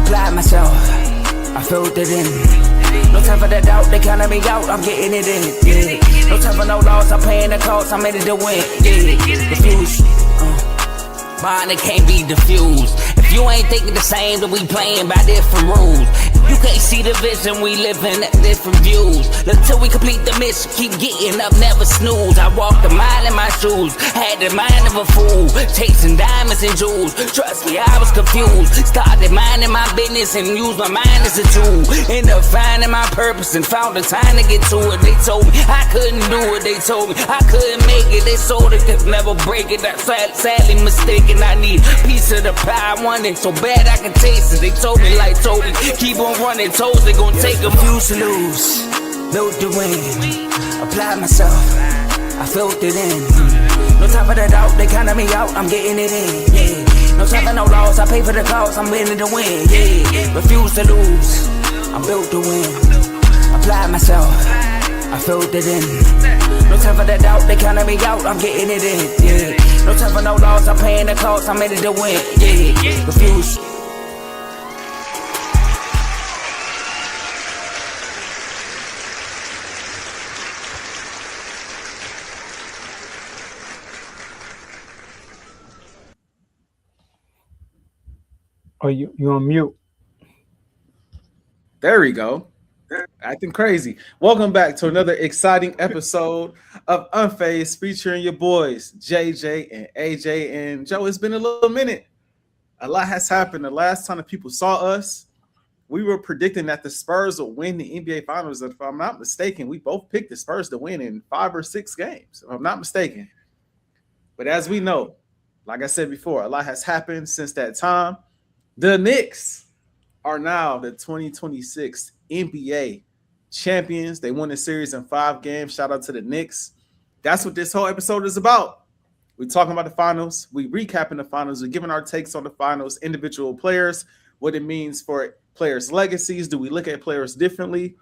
applied myself, I filled it in. No time for the doubt, they counted me out, I'm getting it in. Yeah. No time for no loss, I'm paying the cost, I'm in it to win. Yeah. Diffuse, mine it can't be diffused. If you ain't thinking the same, then we playing by different rules. You can't see the vision, we living at different views. Until we complete the mission, keep getting up, never snooze. I walked a mile in my shoes, had the mind of a fool, chasing diamonds and jewels. Trust me, I was confused. Started minding my business and used my mind as a tool. Ended up finding my purpose and found the time to get to it. They told me I couldn't do it, they told me I couldn't make it. They sold it, could never break it. I'm sadly mistaken, I need a piece of the pie. I want it so bad I can taste it. They told me like Toby, keep on running toes, they gon' take a few to lose. Built the win, applied myself, I filled it in. No time for the doubt, they counted me out, I'm getting it in. Yeah. No time for no loss, I pay for the cost, I'm winning to win. Yeah. Refuse to lose, I built the win, applied myself, I filled it in. No time for the doubt, they counted me out, I'm getting it in. Yeah. No time for no loss, I'm paying the cost, I'm in it to win. Yeah. Refuse. Oh, you on mute. There we go. Acting crazy. Welcome back to another exciting episode of Unfazed featuring your boys, JJ and AJ. And Joe, it's been a little minute. A lot has happened. The last time that people saw us, we were predicting that the Spurs would win the NBA Finals. If I'm not mistaken, we both picked the Spurs to win in 5 or 6 games, if I'm not mistaken. But as we know, like I said before, a lot has happened since that time. The Knicks are now the 2026 NBA champions. They won the series in 5 games. Shout out to the Knicks. That's what this whole episode is about. We're talking about the finals. We recapping the finals. We're giving our takes on the finals, individual players, what it means for players' legacies. Do we look at players differently?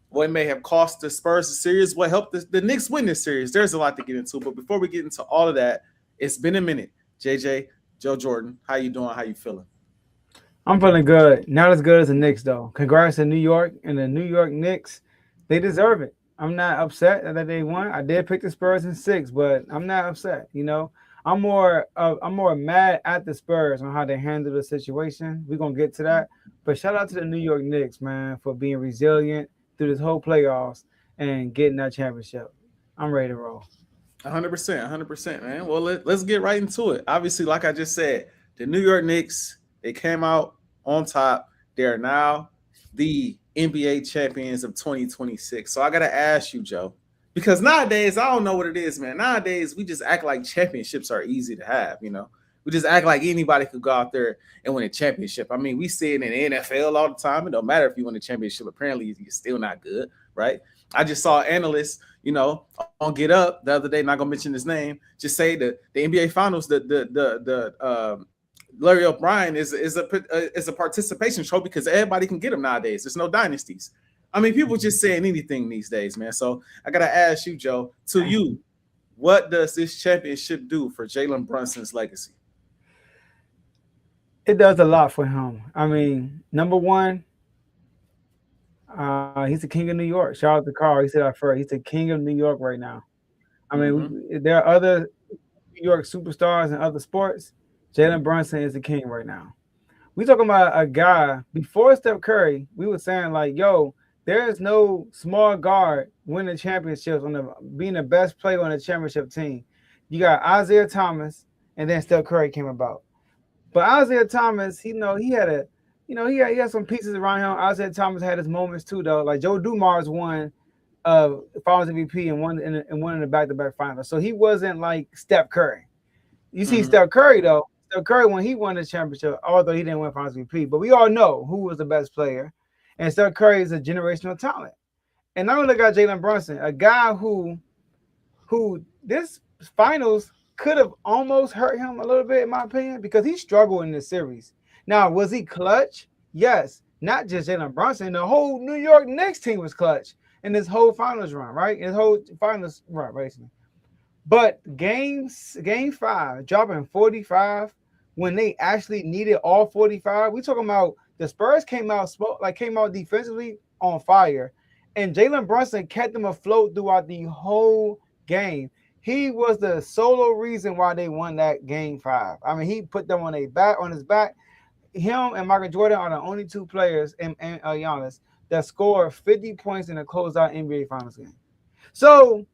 What may have cost the Spurs the series? What helped the Knicks win this series? There's a lot to get into. But before we get into all of that, it's been a minute. JJ, Joe Jordan, how you doing? How you feeling? I'm feeling good. Not as good as the Knicks, though. Congrats to New York and the New York Knicks. They deserve it. I'm not upset that they won. I did pick the Spurs in 6, but I'm not upset. You know, I'm more mad at the Spurs on how they handled the situation. We're gonna get to that. But shout out to the New York Knicks, man, for being resilient through this whole playoffs and getting that championship. I'm ready to roll. 100%, man. Well, let's get right into it. Obviously, like I just said, the New York Knicks, they came out on top. They are now the NBA champions of 2026. So I got to ask you, Joe, because nowadays, I don't know what it is, man. Nowadays, we just act like championships are easy to have, you know. We just act like anybody could go out there and win a championship. I mean, we see it in the NFL all the time. It don't matter if you win a championship. Apparently, you're still not good, right? I just saw analysts, you know, on Get Up the other day, not going to mention his name, just say that the NBA Finals, Larry O'Brien is a participation trophy because everybody can get them nowadays. There's no dynasties. I mean, people just saying anything these days, man. So I got to ask you, Joe, to you, what does this championship do for Jalen Brunson's legacy? It does a lot for him. I mean, number one, he's the king of New York. Shout out to Carl. He said that first. He's the king of New York right now. I mean, there are other New York superstars in other sports. Jalen Brunson is the king right now. We talking about a guy, before Steph Curry, we were saying like, yo, there is no small guard winning championships being the best player on the championship team. You got Isaiah Thomas, and then Steph Curry came about. But Isaiah Thomas, he had some pieces around him. Isaiah Thomas had his moments too, though. Like Joe Dumars won Finals MVP and won in the back-to-back finals. So he wasn't like Steph Curry. You see Steph Curry, though. Steph Curry, when he won the championship, although he didn't win Finals MVP, but we all know who was the best player. And Steph Curry is a generational talent. And not only got Jalen Brunson, a guy who this finals could have almost hurt him a little bit, in my opinion, because he struggled in this series. Now, was he clutch? Yes. Not just Jalen Brunson. The whole New York Knicks team was clutch in this whole finals run, right? In his whole finals run, basically. But game 5, dropping 45 when they actually needed all 45. We talking about the Spurs came out defensively on fire, and Jalen Brunson kept them afloat throughout the whole game. He was the solo reason why they won that game 5. I mean, he put them on his back. Him and Michael Jordan are the only two players, and Giannis, that scored 50 points in a closeout NBA Finals game. So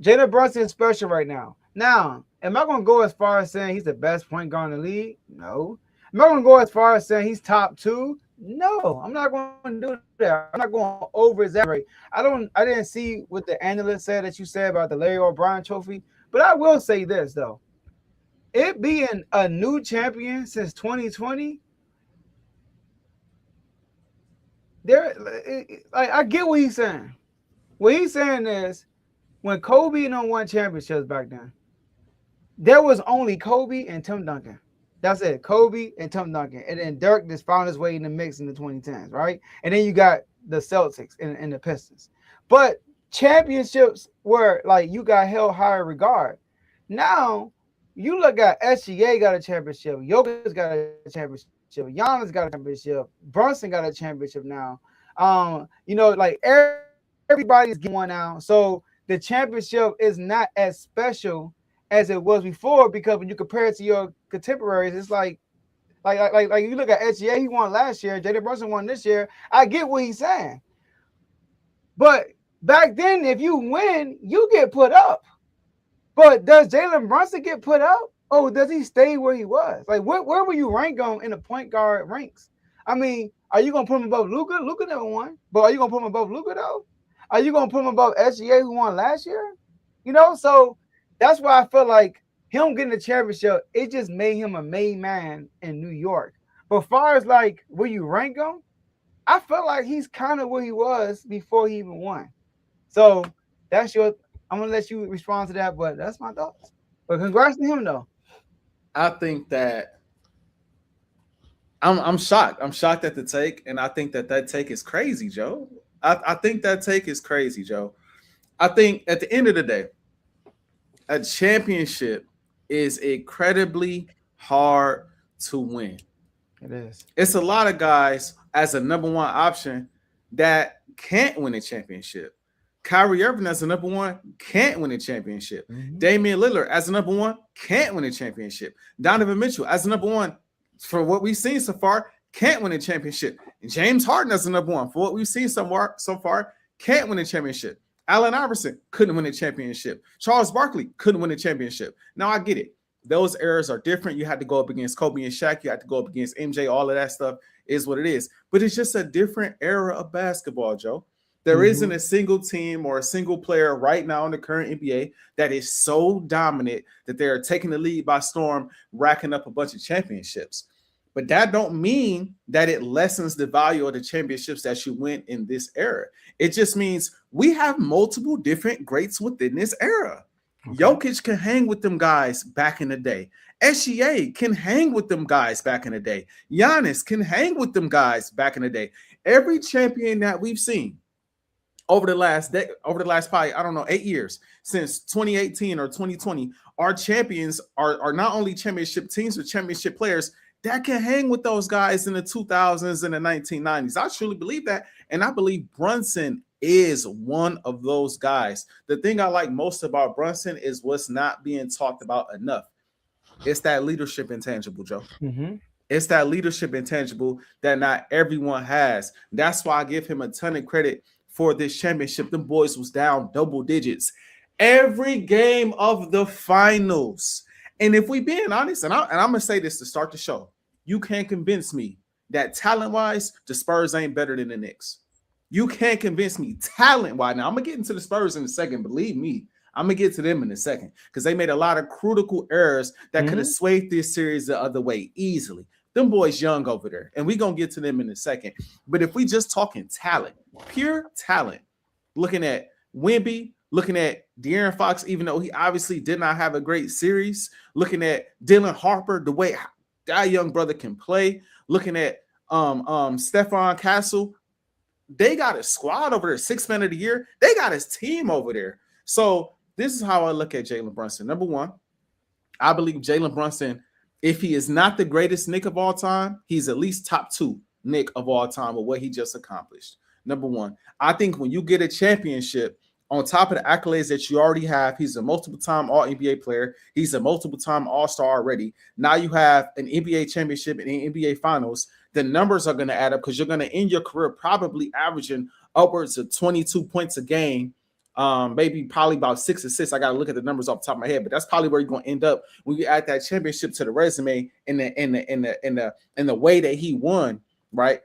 Jalen Brunson is special right now. Now, am I going to go as far as saying he's the best point guard in the league? No. Am I going to go as far as saying he's top 2? No. I'm not going to do that. I'm not going to over exaggerate. I didn't see what the analyst said that you said about the Larry O'Brien trophy, but I will say this though. It being a new champion since 2020, I get what he's saying. What he's saying is, when Kobe won championships back then, there was only Kobe and Tim Duncan. That's it. Kobe and Tim Duncan. And then Dirk just found his way in the mix in the 2010s, right? And then you got the Celtics and the Pistons. But championships were like you got held higher regard. Now, you look at SGA got a championship. Jokic got a championship. Giannis got a championship. Brunson got a championship now. Like everybody's getting one now. So the championship is not as special as it was before, because when you compare it to your contemporaries, it's like you look at SGA, he won last year, Jalen Brunson won this year. I get what he's saying. But back then, if you win, you get put up. But does Jalen Brunson get put up? Or does he stay where he was? Like, where will you rank on in the point guard ranks? I mean, are you going to put him above Luka? Luka never won. But are you going to put him above Luka, though? Are you going to put him above SGA, who won last year? So that's why I feel like him getting the championship, it just made him a made man in New York. But as far as like where you rank him, I feel like he's kind of where he was before he even won. So I'm going to let you respond to that, but that's my thoughts. But congrats to him, though. I think that I'm shocked. I'm shocked at the take, and I think that take is crazy, Joe. I think that take is crazy, Joe. I think at the end of the day, a championship is incredibly hard to win. It is. It's a lot of guys as a number one option that can't win a championship. Kyrie Irving as a number one can't win a championship. Mm-hmm. Damian Lillard as a number one can't win a championship. Donovan Mitchell as a number one, for what we've seen so far, can't win a championship. And James Harden as a number one, for what we've seen so far, can't win a championship. Allen Iverson couldn't win a championship. Charles Barkley couldn't win a championship. Now, I get it. Those eras are different. You had to go up against Kobe and Shaq. You had to go up against MJ. All of that stuff is what it is. But it's just a different era of basketball, Joe. There isn't a single team or a single player right now in the current NBA that is so dominant that they're taking the lead by storm, racking up a bunch of championships. But that don't mean that it lessens the value of the championships that you win in this era. It just means we have multiple different greats within this era. Okay. Jokic can hang with them guys back in the day. SGA can hang with them guys back in the day. Giannis can hang with them guys back in the day. Every champion that we've seen over the last probably, 8 years, since 2018 or 2020, our champions are not only championship teams, but championship players that can hang with those guys in the 2000s and the 1990s. I truly believe that, and I believe Brunson is one of those guys. The thing I like most about Brunson is what's not being talked about enough. It's that leadership intangible, Joe. Mm-hmm. It's that leadership intangible that not everyone has. That's why I give him a ton of credit for this championship. Them boys was down double digits every game of the finals. And if we being honest, and I'm going to say this to start the show, you can't convince me that talent-wise, the Spurs ain't better than the Knicks. You can't convince me talent-wise. Now, I'm going to get into the Spurs in a second. Believe me, I'm going to get to them in a second because they made a lot of critical errors that could have swayed this series the other way easily. Them boys young over there, and we're going to get to them in a second. But if we just talking talent, pure talent, looking at Wemby, looking at De'Aaron Fox, even though he obviously did not have a great series, looking at Dylan Harper, the way that young brother can play, looking at Stephon Castle, they got a squad over there, 6th man of the year. They got his team over there. So this is how I look at Jalen Brunson. Number one, I believe Jalen Brunson If he is not the greatest Knick of all time, he's at least top 2 Knick of all time with what he just accomplished. Number one, I think when you get a championship, on top of the accolades that you already have, he's a multiple-time All-NBA player. He's a multiple-time All-Star already. Now you have an NBA championship and an NBA Finals. The numbers are going to add up because you're going to end your career probably averaging upwards of 22 points a game, maybe probably about 6 assists. I got to look at the numbers off the top of my head, but that's probably where you're going to end up when you add that championship to the resume in the way that he won, right?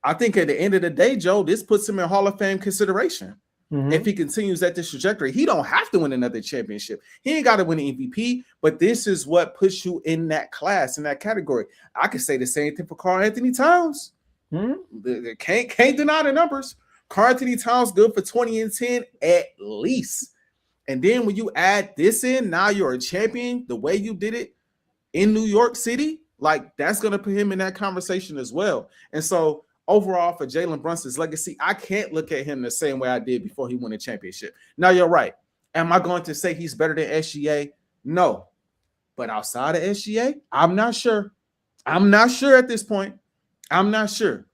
I think at the end of the day, Joe, this puts him in Hall of Fame consideration. If he continues at this trajectory, he don't have to win another championship. He ain't got to win an MVP, but this is what puts you in that class, in that category. I could say the same thing for Karl-Anthony Towns. Can't deny the numbers. Karl-Anthony Towns good for 20 and 10 at least. And then when you add this in, now you're a champion the way you did it in New York City, like that's going to put him in that conversation as well. And so overall, for Jalen Brunson's legacy, I can't look at him the same way I did before he won a championship. Now, you're right. Am I going to say he's better than SGA? No. But outside of SGA, I'm not sure. I'm not sure at this point. I'm not sure.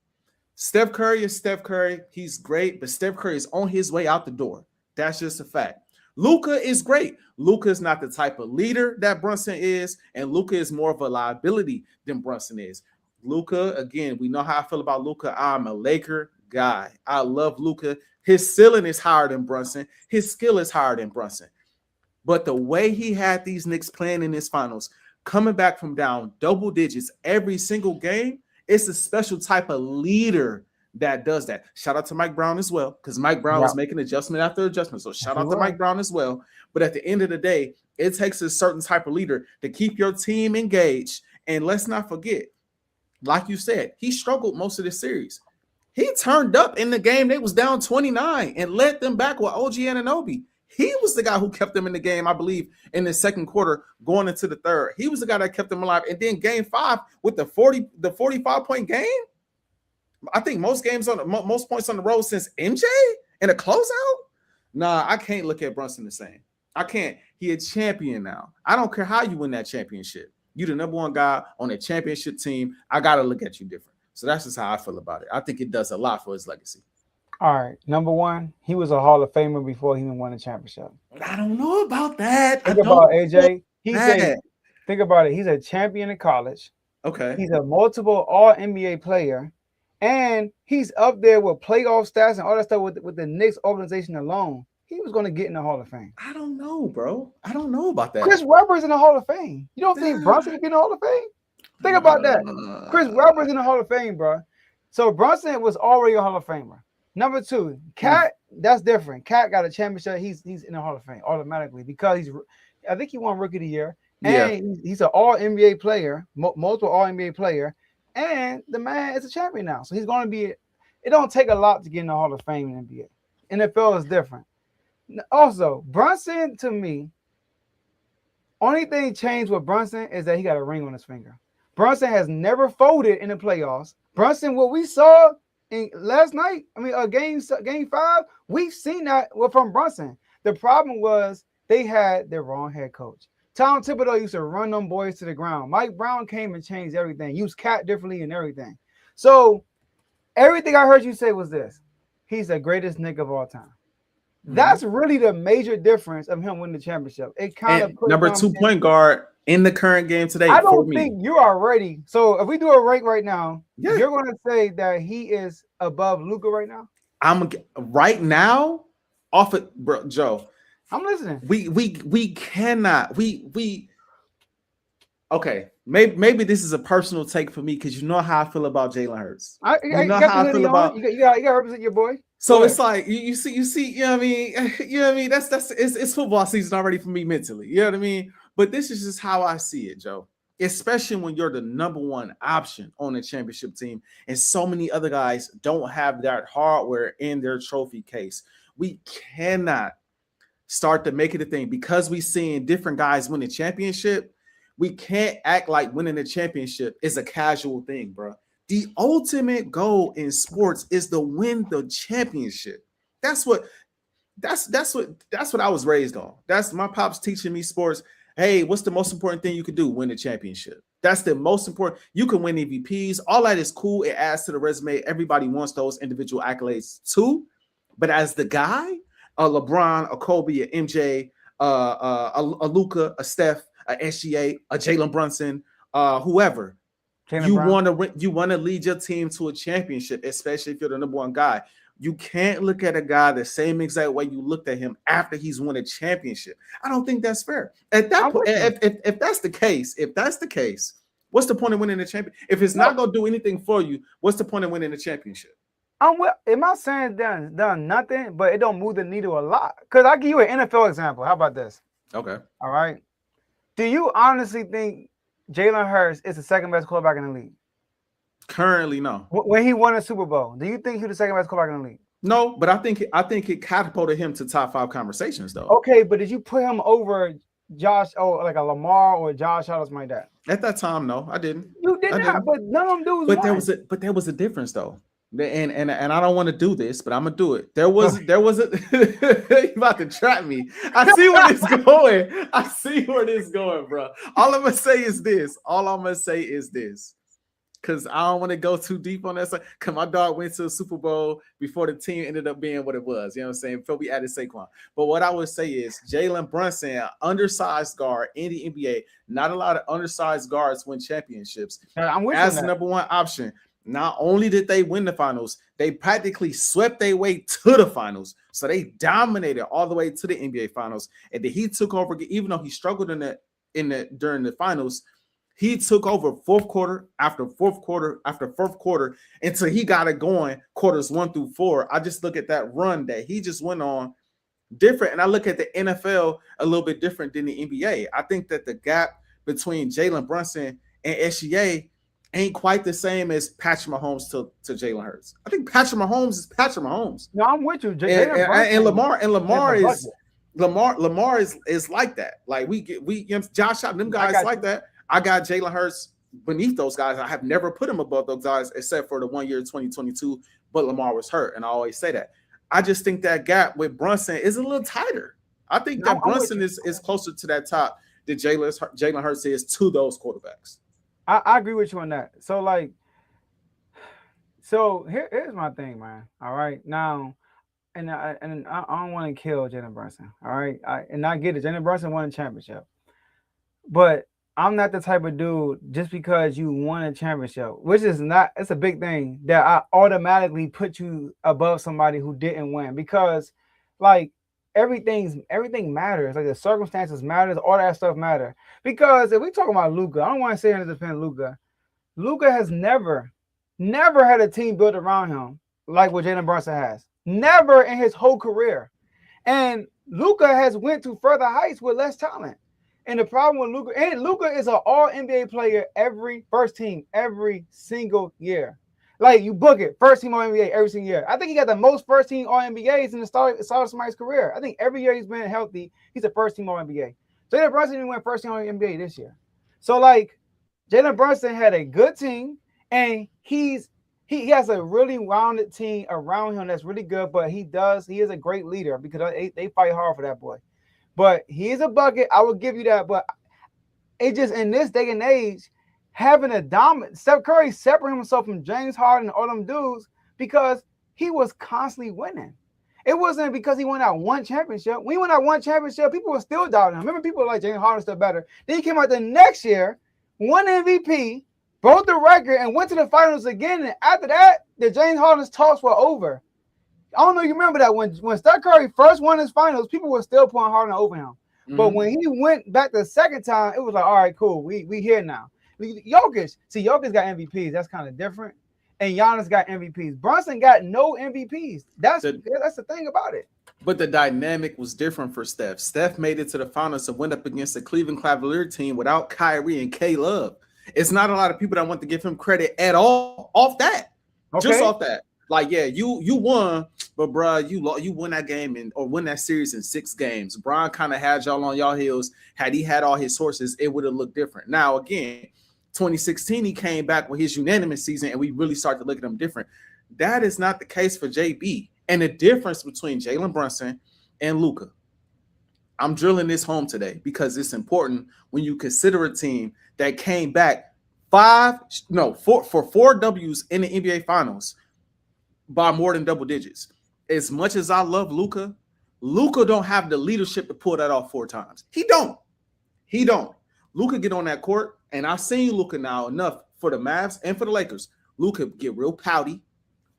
Steph Curry is Steph Curry. He's great, but Steph Curry is on his way out the door. That's just a fact. Luka is great. Luka is not the type of leader that Brunson is, and Luka is more of a liability than Brunson is. Luka, again, we know how I feel about Luka. I'm a Laker guy. I love Luka. His ceiling is higher than Brunson. His skill is higher than Brunson. But the way he had these Knicks playing in his finals, coming back from down double digits every single game, it's a special type of leader that does that. Shout out to Mike Brown as well, because Mike Brown was making adjustment after adjustment. So shout out to Mike Brown as well. But at the end of the day, it takes a certain type of leader to keep your team engaged. And let's not forget, like you said, he struggled most of the series. He turned up in the game. They was down 29 and led them back with OG Anunoby. He was the guy who kept them in the game, I believe, in the second quarter going into the third. He was the guy that kept them alive. And then game 5 with the 45-point game. I think most points on the road since MJ in a closeout. Nah, I can't look at Brunson the same. I can't. He a champion now. I don't care how you win that championship. You the number one guy on a championship team. I got to look at you different. So that's just how I feel about it. I think it does a lot for his legacy. All right. Number one, he was a Hall of Famer before he even won a championship. I don't know about that. Think about AJ. Think about it. He's a champion in college. Okay. He's a multiple All-NBA player. And he's up there with playoff stats and all that stuff with the Knicks organization alone. He was going to get in the Hall of Fame. I don't know, bro. I don't know about that. Chris Webber's in the Hall of Fame. You don't think Brunson could get in the Hall of Fame? Think about that. Chris Webber's in the Hall of Fame, bro. So Brunson was already a Hall of Famer. Number 2, Cat, that's different. Cat got a championship. He's in the Hall of Fame automatically because I think he won Rookie of the Year. And he's an All-NBA player, multiple All-NBA player. And the man is a champion now. So he's going to be – it don't take a lot to get in the Hall of Fame in the NBA. NFL is different. Also, Brunson, to me, only thing changed with Brunson is that he got a ring on his finger. Brunson has never folded in the playoffs. Brunson, what we saw last night, game 5, we've seen that from Brunson. The problem was they had their wrong head coach. Tom Thibodeau used to run them boys to the ground. Mike Brown came and changed everything, used Cat differently and everything. So everything I heard you say was this: he's the greatest Knick of all time. That's really the major difference of him winning the championship. It kind of number 2 point guard in the current game today. I don't think you are ready. So if we do a rank right now, you're going to say that he is above Luka right now. I'm right now off it, bro, Joe. I'm listening. We cannot. Okay. Maybe this is a personal take for me because you know how I feel about Jalen Hurts. You know how I feel about. You got to represent your boy. So it's like you see, you know what I mean? You know what I mean? It's football season already for me mentally. You know what I mean? But this is just how I see it, Joe. Especially when you're the number one option on a championship team, and so many other guys don't have that hardware in their trophy case. We cannot start to make it a thing because we seeing different guys win the championship. We can't act like winning the championship is a casual thing, bro. The ultimate goal in sports is to win the championship. That's what I was raised on. That's my pops teaching me sports. Hey, what's the most important thing you can do? Win a championship. That's the most important. You can win MVPs. All that is cool. It adds to the resume. Everybody wants those individual accolades too. But as the guy, a LeBron, a Kobe, a MJ, a Luka, a Steph, a SGA, a Jalen Brunson, whoever, you want to lead your team to a championship, especially if you're the number one guy. You can't look at a guy the same exact way you looked at him after he's won a championship. I don't think that's fair. At that point, if that's the case, what's the point of winning the championship? If it's not going to do anything for you, what's the point of winning the championship? I'm not saying done nothing, but it don't move the needle a lot. Because I'll give you an NFL example. How about this? Okay. All right. Do you honestly think Jalen Hurts is the second best quarterback in the league? Currently, no. When he won a Super Bowl, do you think he's the second best quarterback in the league? No, but I think it catapulted him to top 5 conversations, though. Okay, but did you put him over Josh, like a Lamar or Josh Allen, like that? At that time, no, I didn't. You did not, but none of them dudes. But there was a difference, though. And I don't want to do this, but I'm gonna do it. There was a you about to trap me. I see where this going, bro. All I'm gonna say is this. Because I don't want to go too deep on that. Because my dog went to a Super Bowl before the team ended up being what it was. You know what I'm saying? Before we added Saquon. But what I would say is Jalen Brunson, undersized guard in the NBA. Not a lot of undersized guards win championships. As the number one option. Not only did they win the finals, they practically swept their way to the finals. So they dominated all the way to the NBA finals. And then he took over, even though he struggled during the finals. He took over fourth quarter after fourth quarter after fourth quarter until he got it going quarters 1 through 4. I just look at that run that he just went on different. And I look at the NFL a little bit different than the NBA. I think that the gap between Jalen Brunson and SGA ain't quite the same as Patrick Mahomes to Jalen Hurts. I think Patrick Mahomes is Patrick Mahomes. No, I'm with you. And Lamar is like that. Like we Josh Allen, them guys like that. I got Jalen Hurts beneath those guys. I have never put him above those guys except for the 1 year 2022, but Lamar was hurt, and I always say that. I just think that gap with Brunson is a little tighter. I think that Brunson is closer to that top than Jalen Hurts is to those quarterbacks. I agree with you on that. So here's my thing, man. All right, now, and I don't want to kill Jalen Brunson. All right, I get it. Jalen Brunson won a championship, but I'm not the type of dude just because you won a championship, which is not, it's a big thing that I automatically put you above somebody who didn't win, because like everything matters. Like the circumstances matters, all that stuff matter. Because if we talk about Luka, I don't want to say anything to defend Luka. Luka has never had a team built around him like what Jalen Brunson has. Never in his whole career. And Luka has went to further heights with less talent. And the problem with Luka, and Luka is an all NBA player first team every single year. Like you book it, first team all NBA every single year. I think he got the most first team all NBAs in the start of somebody's career. I think every year he's been healthy, he's a first team all NBA. Jalen Brunson didn't win first team all NBA this year. So like Jalen Brunson had a good team, and he has a really rounded team around him that's really good, but he is a great leader because they fight hard for that boy. But he is a bucket. I will give you that. But it just in this day and age, having a dominant Steph Curry separating himself from James Harden and all them dudes because he was constantly winning. It wasn't because he won out one championship. When he won out one championship, people were still doubting him. Remember, people were like James Harden still better. Then he came out the next year, won MVP, broke the record, and went to the finals again. And after that, the James Harden's talks were over. I don't know if you remember that when Steph Curry first won his finals, people were still putting Harden over him. Mm-hmm. But when he went back the second time, it was like, all right, cool, we here now. Jokic got MVPs. That's kind of different. And Giannis got MVPs. Brunson got no MVPs. That's the thing about it. But the dynamic was different for Steph. Steph made it to the finals and went up against the Cleveland Cavalier team without Kyrie and K-Love. It's not a lot of people that want to give him credit at all off that. Okay. Just off that. Like, yeah, you won, but bro, you won that game or win that series in 6 games. Bron kind of had y'all on y'all heels. Had he had all his sources, it would have looked different. Now, again, 2016, he came back with his unanimous season, and we really started to look at him different. That is not the case for JB. And the difference between Jalen Brunson and Luka, I'm drilling this home today because it's important when you consider a team that came back for 4 W's in the NBA Finals by more than double digits. As much as I love Luka, Luka don't have the leadership to pull that off 4 times. He don't. Luka get on that court, and I've seen Luka now enough for the Mavs and for the Lakers. Luka get real pouty.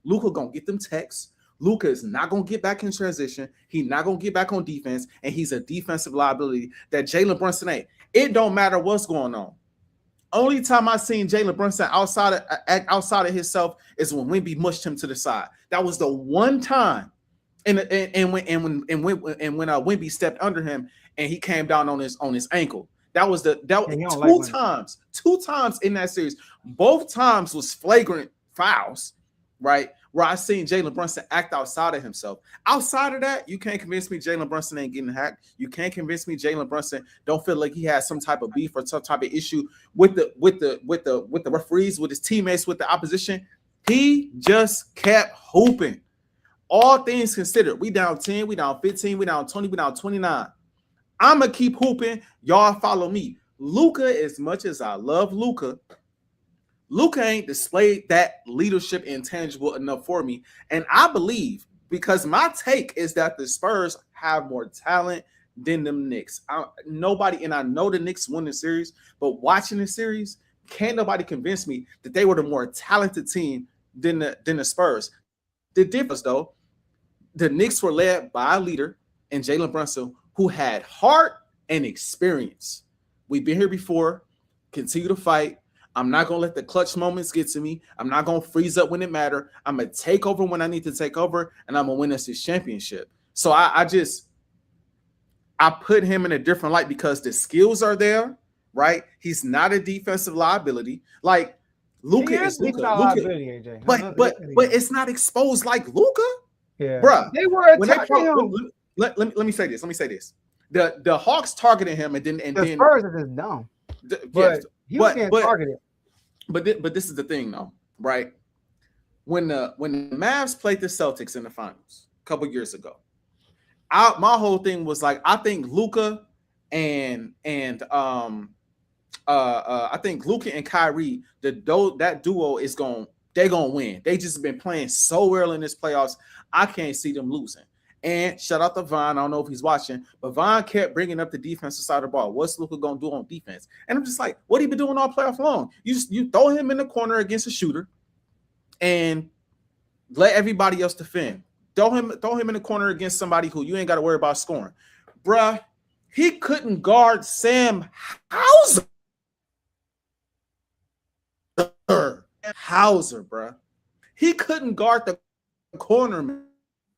Luka gonna get them texts. Luka is not gonna get back in transition. He's not gonna get back on defense, and he's a defensive liability that Jalen Brunson ain't. It don't matter what's going on. Only time I seen Jalen Brunson outside of himself is when Wemby mushed him to the side. That was the one time, and when Wemby stepped under him and he came down on his ankle. That was two times in that series. Both times was flagrant fouls, right? Where I seen Jalen Brunson act outside of himself. Outside of that, you can't convince me Jalen Brunson ain't getting hacked. You can't convince me Jalen Brunson don't feel like he has some type of beef or some type of issue with the referees, with his teammates, with the opposition. He just kept hooping. All things considered, we down 10, we down 15, we down 20, we down 29. I'ma keep hooping. Y'all follow me. Luka, as much as I love Luka ain't displayed that leadership intangible enough for me. And I believe, because my take is that the Spurs have more talent than them Knicks. I know the Knicks won the series, but watching the series, can't nobody convince me that they were the more talented team than the Spurs. The difference, though, the Knicks were led by a leader in Jalen Brunson who had heart and experience. We've been here before. Continue to fight. I'm not going to let the clutch moments get to me. I'm not going to freeze up when it matters. I'm going to take over when I need to take over, and I'm going to win us this championship. So I put him in a different light because the skills are there, right? He's not a defensive liability. Like, Luka is Luka. But it's not exposed like Luka. Yeah. Bruh. They were attacking him. Let me say this. The Hawks targeted him, and then the Spurs are just dumb. He was getting targeted. But this is the thing, though, right? When the Mavs played the Celtics in the finals a couple years ago, my whole thing was like, I think Luka and I think Luka and Kyrie, that duo is they're gonna win. They just been playing so well in this playoffs. I can't see them losing. And shout out to Vaughn. I don't know if he's watching, but Vaughn kept bringing up the defensive side of the ball. What's Luka going to do on defense? And I'm just like, what he been doing all playoff long? You throw him in the corner against a shooter and let everybody else defend. Throw him in the corner against somebody who you ain't got to worry about scoring. Bruh, he couldn't guard Sam Hauser. Bruh. He couldn't guard the corner, man.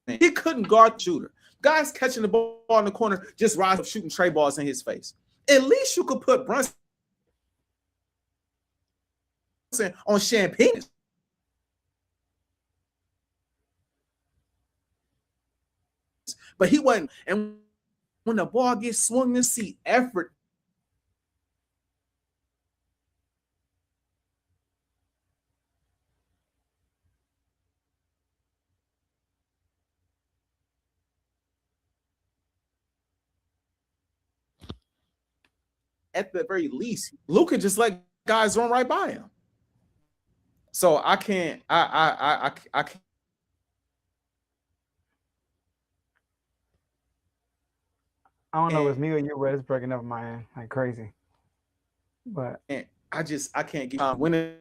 He couldn't guard the shooter. Guys catching the ball in the corner, just rise up shooting tray balls in his face. At least you could put Brunson on champagne. But he wasn't. And when the ball gets swung, you see effort. At the very least, Luka just let guys run right by him. So I can't. I can't. I don't know if it's me or you, but it's breaking up in my end like crazy. But I can't keep on winning.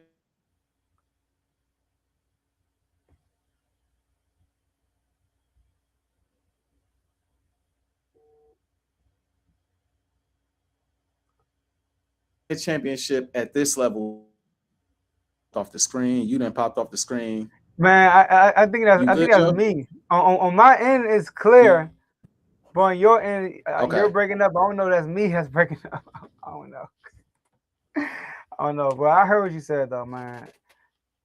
Championship at this level off the screen. You done popped off the screen. Man, I think that's me. On my end, it's clear. But on your end, you're breaking up. I don't know. That's me that's breaking up. I don't know. But I heard what you said, though, man.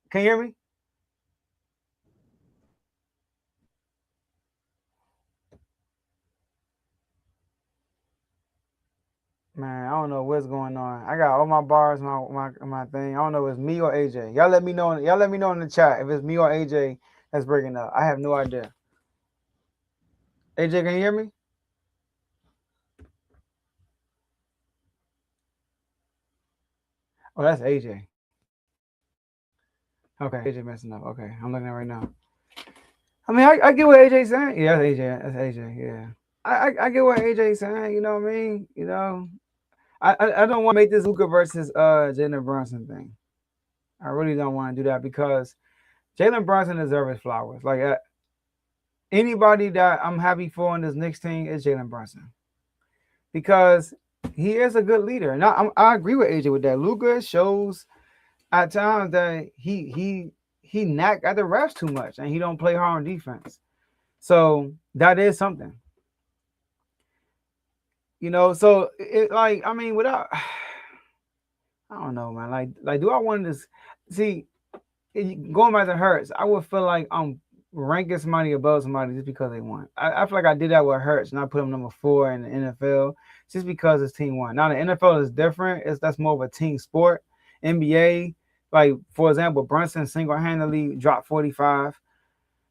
Can you hear me? Man, I don't know what's going on. I got all my bars, my thing. I don't know if it's me or AJ. Y'all let me know in the chat if it's me or AJ that's breaking up. I have no idea. AJ, can you hear me? Oh, that's AJ. Okay, AJ messing up. Okay, I'm looking at it right now. I mean, I get what AJ's saying. Yeah, that's AJ. That's AJ. Yeah. I get what AJ's saying. You know what I mean? You know, I don't want to make this Luka versus Jalen Brunson thing. I really don't want to do that because Jalen Brunson deserves his flowers. Like anybody that I'm happy for on this Knicks team is Jalen Brunson because he is a good leader. And I agree with AJ with that. Luka shows at times that he knack at the refs too much and he don't play hard on defense. So that is something. You know, so it like I mean without I don't know, man. Like do I want to see going back to Hurts, I would feel like I'm ranking somebody above somebody just because they won. I feel like I did that with Hurts and I put him number 4 in the NFL just because his team won. Now the NFL is different. That's more of a team sport. NBA, like for example, Brunson single-handedly dropped 45.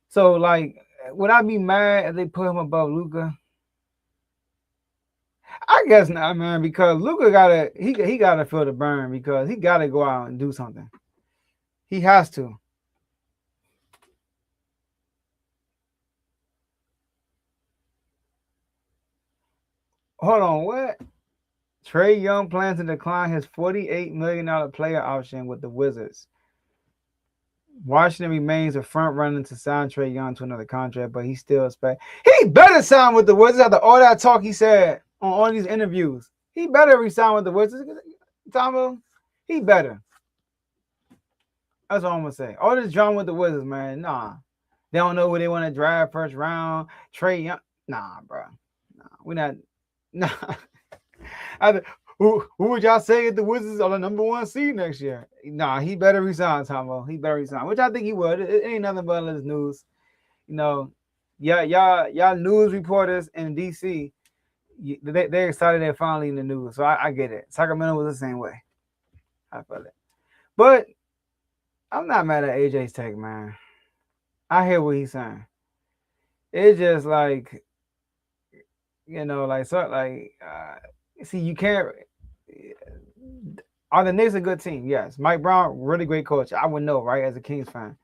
So like, would I be mad if they put him above Luka? I guess not, man, because Luka he gotta feel the burn because he gotta go out and do something. He has to. Hold on, what? Trae Young plans to decline his $48 million player option with the Wizards. Washington remains a front runner to sign Trae Young to another contract, but he still expect he better sign with the Wizards after all that talk he said on all these interviews. He better resign with the Wizards. Tomo, he better. That's all I'm gonna say. All this drama with the Wizards, man. Nah, they don't know who they want to draft first round. Trae Young, nah, bro. Nah, we not. Nah. Who would y'all say if the Wizards are the number 1 seed next year? Nah, he better resign, Tomo. He better resign, which I think he would. It ain't nothing but this news. You know, y'all news reporters in DC, they're excited they're finally in the news. So I get it. Sacramento was the same way. I feel it. But I'm not mad at AJ's take, man. I hear what he's saying. It's just like, you know, like so, like see, you can't. Are the Knicks a good team? Yes. Mike Brown, really great coach. I would know, right, as a Kings fan.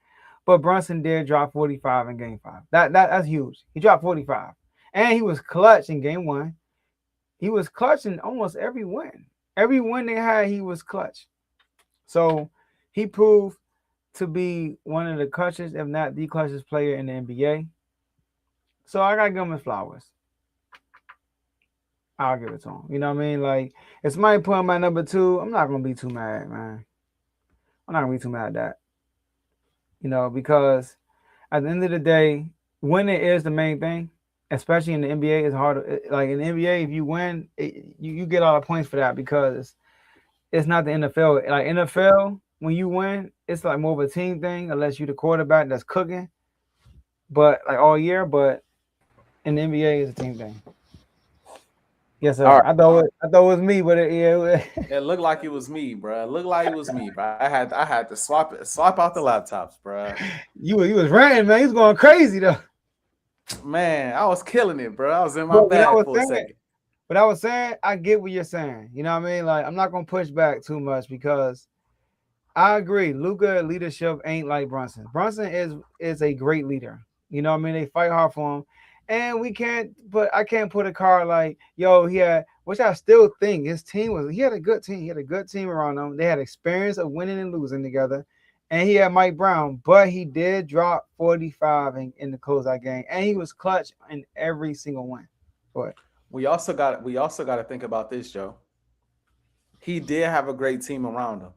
But Brunson did drop 45 in Game 5. That's huge. He dropped 45, and he was clutch in Game 1. He was clutch in almost every win. Every win they had, he was clutch. So he proved to be one of the clutchest, if not the clutchest player in the NBA. So I gotta give him his flowers. I'll give it to him. You know what I mean? Like, if somebody put him at number 2, I'm not gonna be too mad, man. I'm not gonna be too mad at that. You know, because at the end of the day, winning is the main thing. Especially in the NBA, it's hard. Like in the NBA, if you win, you get all the points for that because it's not the NFL. Like NFL, when you win, it's like more of a team thing, unless you're the quarterback that's cooking. But like all year, but in the NBA, it's a team thing. Yes, sir. All right. I thought it was me, but It looked like it was me, bro. It looked like it was me, bro. I had to swap out the laptops, bro. you was ranting, man. He was going crazy though. Man, I was killing it, bro. I was in my bag for a second. But I was saying, I get what you're saying. You know what I mean? Like, I'm not gonna push back too much because I agree. Luka leadership ain't like Brunson. Brunson is a great leader. You know what I mean? They fight hard for him. And I can't put a card like, yo, which I still think his team he had a good team. He had a good team around him. They had experience of winning and losing together. And he had Mike Brown, but he did drop 45 in the closeout game. And he was clutch in every single one. But we also got to think about this, Joe. He did have a great team around him.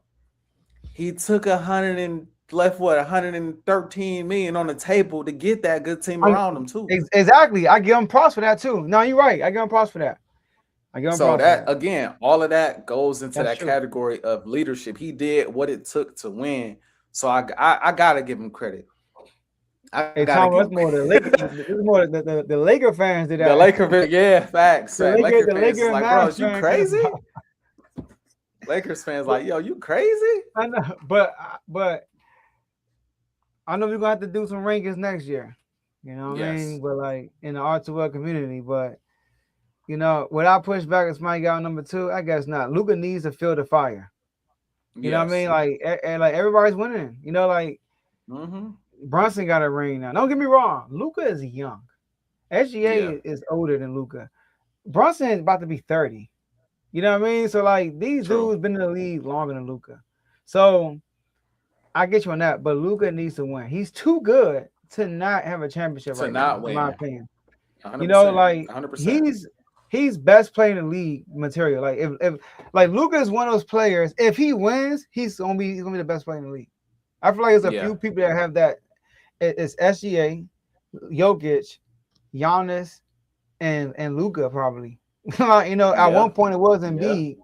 He took 113 million on the table to get that good team around him too. Exactly. I give him props for that too. No, you're right. I give him props for that. Again, all of that goes into that category of leadership. He did what it took to win. So I gotta give him credit. It's more the Laker fans did that. The Laker fans, yeah, facts. Laker fans like, bro, you crazy? Lakers fans like, yo, you crazy? I know, but I know we're gonna have to do some rankings next year. You know what I mean? But like in the R2L community, but you know, would I push back as my guy number 2? I guess not. Luka needs to feel the fire. You know what I mean? Yes. Like everybody's winning. You know, like Brunson got a ring now. Don't get me wrong. Luka is young. SGA is older than Luka. Brunson is about to be 30. You know what I mean? So like these dudes been in the league longer than Luka. So I get you on that, but Luka needs to win. He's too good to not have a championship right now, in my opinion. 100%, you know, like 100%. he's best player in the league material. Like if like Luka is one of those players, if he wins, he's gonna be the best player in the league. I feel like there's a few people that have that. It's SGA, Jokic, Giannis, and Luka probably. You know, at one point it was Embiid.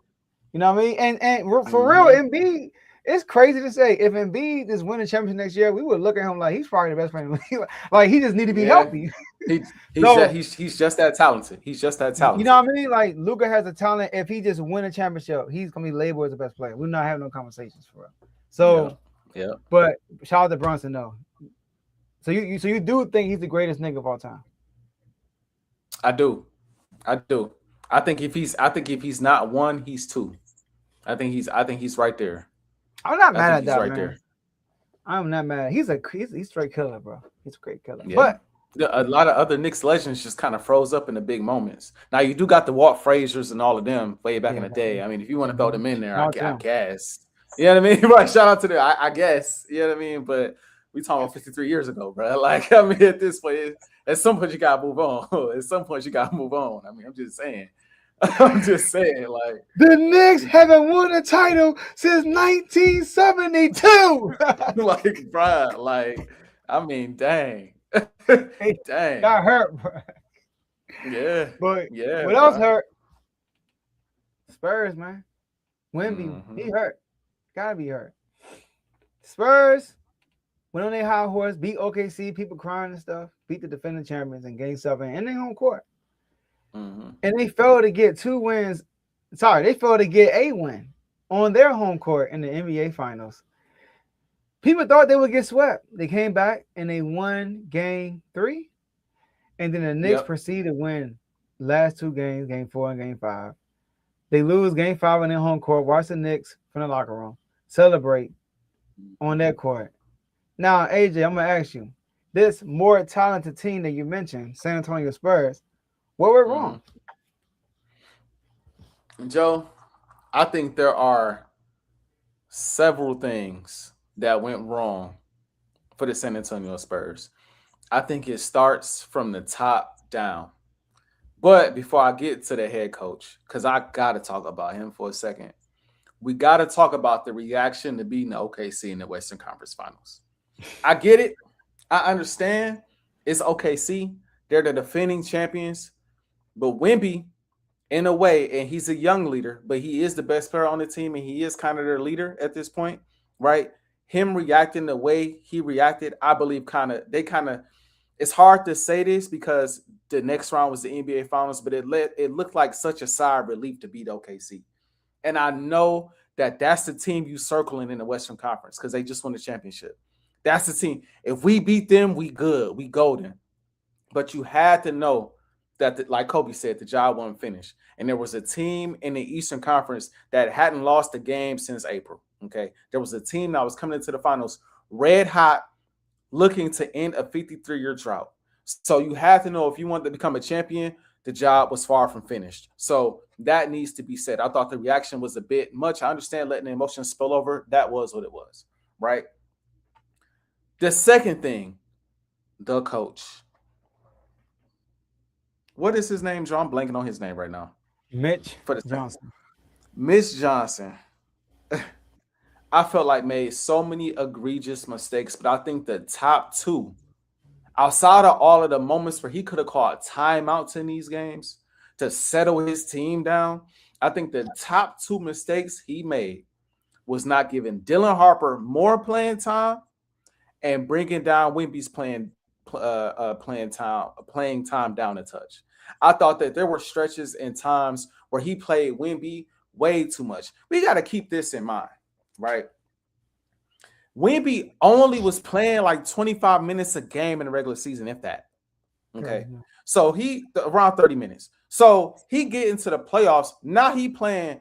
You know what I mean? And for real, Embiid, it's crazy to say if Embiid is winning championship next year, we would look at him like he's probably the best player in the league. Like he just need to be healthy. He's just that talented. He's just that talented. You know what I mean? Like Luka has a talent. If he just win a championship, he's gonna be labeled as the best player. We're not having no conversations for real. So but shout out to Brunson though. So you do think he's the greatest nigga of all time? I do. I think if he's not one, he's two. I think he's right there. I'm not mad at that, right, man. There. I'm not mad. He's straight killer, bro. He's a great killer. Yeah. But a lot of other Knicks legends just kind of froze up in the big moments. Now you do got the Walt Fraziers and all of them way back in the day. I mean, if you want to throw them in there, I guess. You know what I mean? Right. Shout out to them. I guess. You know what I mean? But we talking about 53 years ago, bro. Like, I mean, at this point, at some point you gotta move on. At some point you gotta move on. I mean, I'm just saying. Like the Knicks haven't won a title since 1972. Like, bro, like, I mean, dang. Dang. Got hurt, bro. Yeah. But what else hurt? Spurs, man. Wemby, he hurt. Gotta be hurt. Spurs went on their high horse, beat OKC, people crying and stuff, beat the defending champions in Game 7 in their home court. And they failed to get 2 wins. Sorry, they failed to get a win on their home court in the NBA Finals. People thought they would get swept. They came back and they won Game 3. And then the Knicks proceeded to win last 2 games, Game 4 and Game 5. They lose Game 5 in their home court. Watch the Knicks from the locker room celebrate on their court. Now, AJ, I'm going to ask you, this more talented team that you mentioned, San Antonio Spurs, what went wrong? Joe, I think there are several things that went wrong for the San Antonio Spurs. I think it starts from the top down. But before I get to the head coach, because I got to talk about him for a second, we got to talk about the reaction to beating the OKC in the Western Conference Finals. I get it. I understand. It's OKC. They're the defending champions. But Wemby, in a way, and he's a young leader, but he is the best player on the team, and he is kind of their leader at this point, right? Him reacting the way he reacted, I believe it's hard to say this because the next round was the NBA Finals, but it looked like such a sigh of relief to beat OKC. And I know that that's the team you circling in the Western Conference because they just won the championship. That's the team. If we beat them, we good. We golden. But you had to know that, like Kobe said, the job wasn't finished. And there was a team in the Eastern Conference that hadn't lost a game since April, okay? There was a team that was coming into the finals red hot, looking to end a 53-year drought. So you had to know if you wanted to become a champion, the job was far from finished. So that needs to be said. I thought the reaction was a bit much. I understand letting the emotions spill over. That was what it was, right? The second thing, the coach. What is his name, Joe? I'm blanking on his name right now. Mitch Johnson. Mitch Johnson. I felt like made so many egregious mistakes, but I think the top 2, outside of all of the moments where he could have called timeouts in these games to settle his team down, I think the top 2 mistakes he made was not giving Dylan Harper more playing time and bringing down Wemby's playing time down a touch. I thought that there were stretches and times where he played Wemby way too much. We got to keep this in mind, right? Wemby only was playing like 25 minutes a game in the regular season, if that. Okay. Mm-hmm. So around 30 minutes. So he get into the playoffs. Now he playing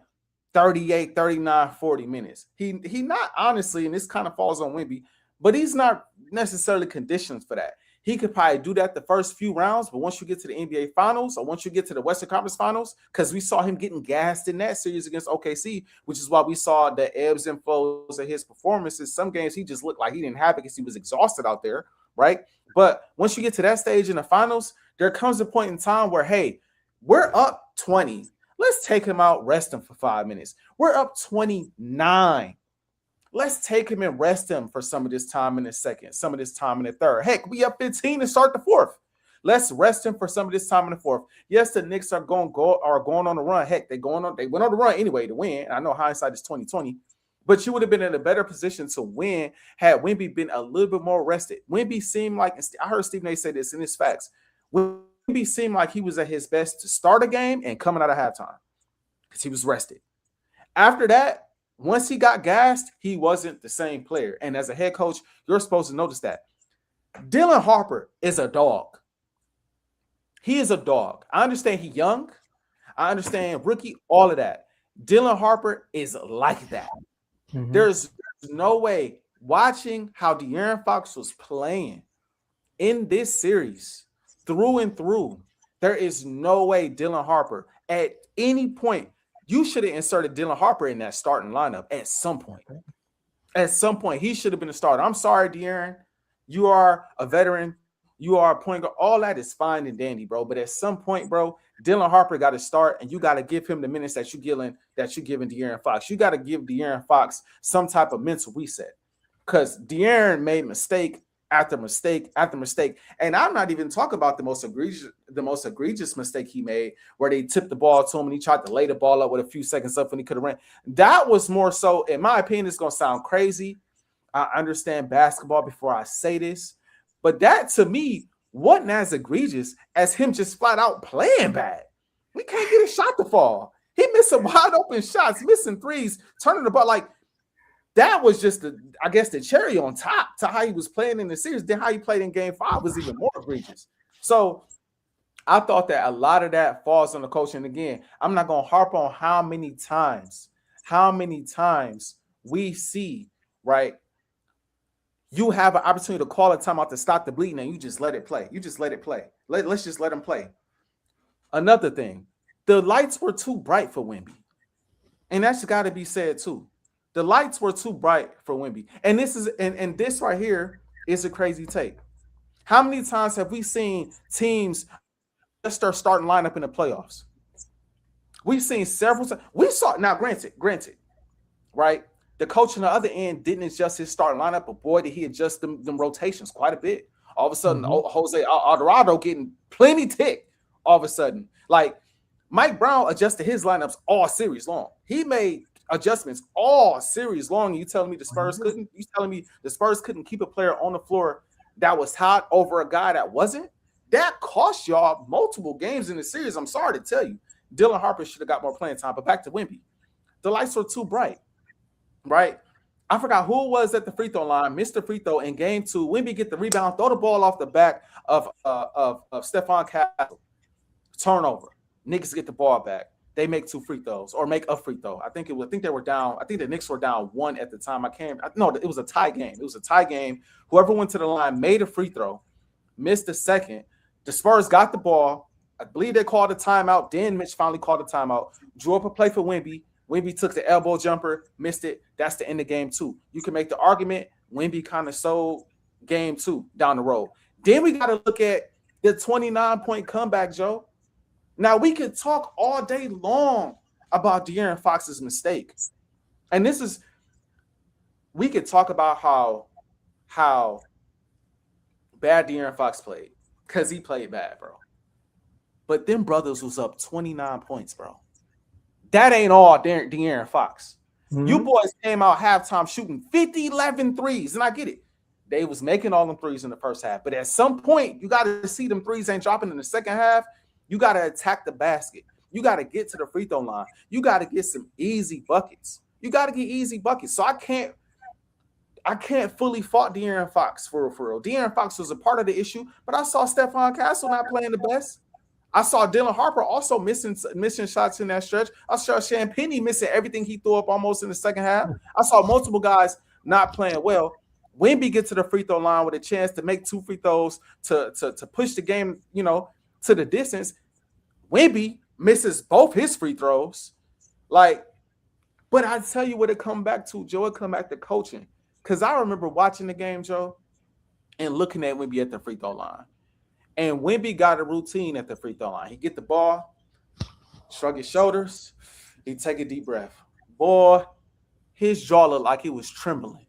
38, 39, 40 minutes. He not honestly, and this kind of falls on Wemby, but he's not necessarily conditioned for that. He could probably do that the first few rounds, but once you get to the NBA Finals or once you get to the Western Conference Finals, because we saw him getting gassed in that series against OKC, which is why we saw the ebbs and flows of his performances. Some games he just looked like he didn't have it because he was exhausted out there, right? But once you get to that stage in the finals, there comes a point in time where, hey, we're up 20. Let's take him out, rest him for 5 minutes. We're up 29. Let's take him and rest him for some of this time in the second, some of this time in the third. Heck, we up 15 to start the fourth. Let's rest him for some of this time in the fourth. Yes, the Knicks are going on the run. Heck, they went on the run anyway to win. I know hindsight is 2020, but you would have been in a better position to win had Wemby been a little bit more rested. Wemby seemed like, I heard Stephen A say this in his facts, Wemby seemed like he was at his best to start a game and coming out of halftime because he was rested. After that, once he got gassed, he wasn't the same player. And as a head coach, you're supposed to notice that. Dylan Harper is a dog. He is a dog. I understand he's young. I understand rookie, all of that. Dylan Harper is like that. Mm-hmm. There's no way watching how De'Aaron Fox was playing in this series through and through, there is no way Dylan Harper at any point, you should have inserted Dylan Harper in that starting lineup at some point. At some point, he should have been a starter. I'm sorry, De'Aaron. You are a veteran. You are a point guard. All that is fine and dandy, bro. But at some point, bro, Dylan Harper got to start, and you got to give him the minutes that you're giving De'Aaron Fox. You got to give De'Aaron Fox some type of mental reset because De'Aaron made mistake after mistake after mistake. And I'm not even talking about the most egregious mistake he made where they tipped the ball to him and he tried to lay the ball up with a few seconds up when he could have ran. That was more so, in my opinion, it's going to sound crazy. I understand basketball before I say this, but that to me wasn't as egregious as him just flat out playing bad. We can't get a shot to fall. He missed some wide open shots, missing threes, turning the ball like that was just the cherry on top to how he was playing in the series. Then how he played in Game 5 was even more egregious. So I thought that a lot of that falls on the coach. And again, I'm not going to harp on how many times we see, right? You have an opportunity to call a timeout to stop the bleeding, and you just let it play. Let's just let him play. Another thing, the lights were too bright for Wemby, and that's got to be said too. The lights were too bright for Wemby, and this right here is a crazy take. How many times have we seen teams just start starting lineup in the playoffs? We've seen several times. We saw now. Granted, right? The coach on the other end didn't adjust his starting lineup, but boy, did he adjust them rotations quite a bit. All of a sudden, Jose Alvarado getting plenty ticked. All of a sudden, like Mike Brown adjusted his lineups all series long. He made adjustments all series long. You telling me the Spurs couldn't? You telling me the Spurs couldn't keep a player on the floor that was hot over a guy that wasn't? That cost y'all multiple games in the series. I'm sorry to tell you. Dylan Harper should have got more playing time. But back to Wemby. The lights were too bright. Right? I forgot who it was at the free throw line, missed the free throw in game 2. Wemby get the rebound, throw the ball off the back of Stephon Castle. Turnover. Knicks get the ball back. They make 2 free throws or make a free throw. I think they were down. I think the Knicks were down 1 at the time. It was a tie game. Whoever went to the line made a free throw, missed the second. The Spurs got the ball. I believe they called a timeout. Dan Mitch finally called a timeout. Drew up a play for Wemby. Wemby took the elbow jumper, missed it. That's the end of game 2. You can make the argument Wemby kind of sold game 2 down the road. Then we got to look at the 29-point comeback, Joe. Now, we could talk all day long about De'Aaron Fox's mistake. And we could talk about how bad De'Aaron Fox played because he played bad, bro. But them brothers was up 29 points, bro. That ain't all De'Aaron Fox. Mm-hmm. You boys came out halftime shooting 11 threes, and I get it. They was making all them threes in the first half. But at some point, you got to see them threes ain't dropping in the second half. You got to attack the basket. You got to get to the free throw line. You got to get some easy buckets. So I can't fully fault De'Aaron Fox for real. De'Aaron Fox was a part of the issue, but I saw Stephon Castle not playing the best. I saw Dylan Harper also missing shots in that stretch. I saw Champagnie missing everything he threw up almost in the second half. I saw multiple guys not playing well. Wemby gets to the free throw line with a chance to make 2 free throws to push the game, to the distance. Wemby misses both his free throws. But I tell you what it come back to, Joe. It come back to coaching. Because I remember watching the game, Joe, and looking at Wemby at the free throw line. And Wemby got a routine at the free throw line. He get the ball, shrug his shoulders, he take a deep breath. Boy, his jaw looked like he was trembling.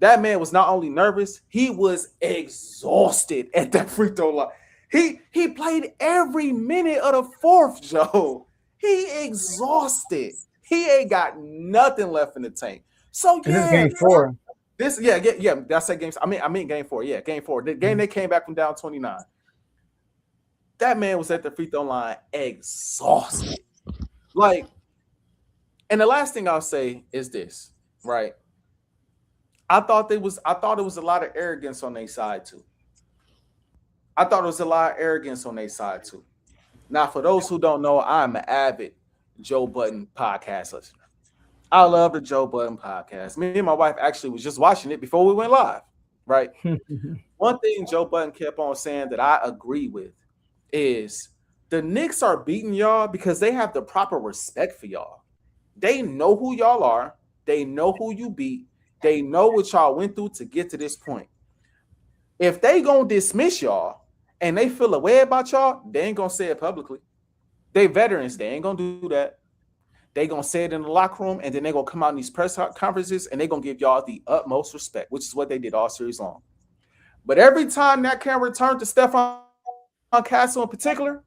That man was not only nervous, he was exhausted at that free throw line. He played every minute of the fourth, Joe. He exhausted. He ain't got nothing left in the tank. So yeah, this game 4. That's that game. I mean game 4. Yeah, game 4. The game they came back from down 29. That man was at the free throw line exhausted. And the last thing I'll say is this, right? I thought it was a lot of arrogance on their side too. Now, for those who don't know, I'm an avid Joe Budden podcast listener. I love the Joe Budden podcast. Me and my wife actually was just watching it before we went live, right? One thing Joe Budden kept on saying that I agree with is the Knicks are beating y'all because they have the proper respect for y'all. They know who y'all are. They know who you beat. They know what y'all went through to get to this point. If they gonna dismiss y'all and they feel a way about y'all, they ain't gonna say it publicly. They veterans. They ain't gonna do that. They gonna say it in the locker room, and then they gonna come out in these press conferences, and they gonna give y'all the utmost respect, which is what they did all series long. But every time that camera turned to Stephon Castle in particular,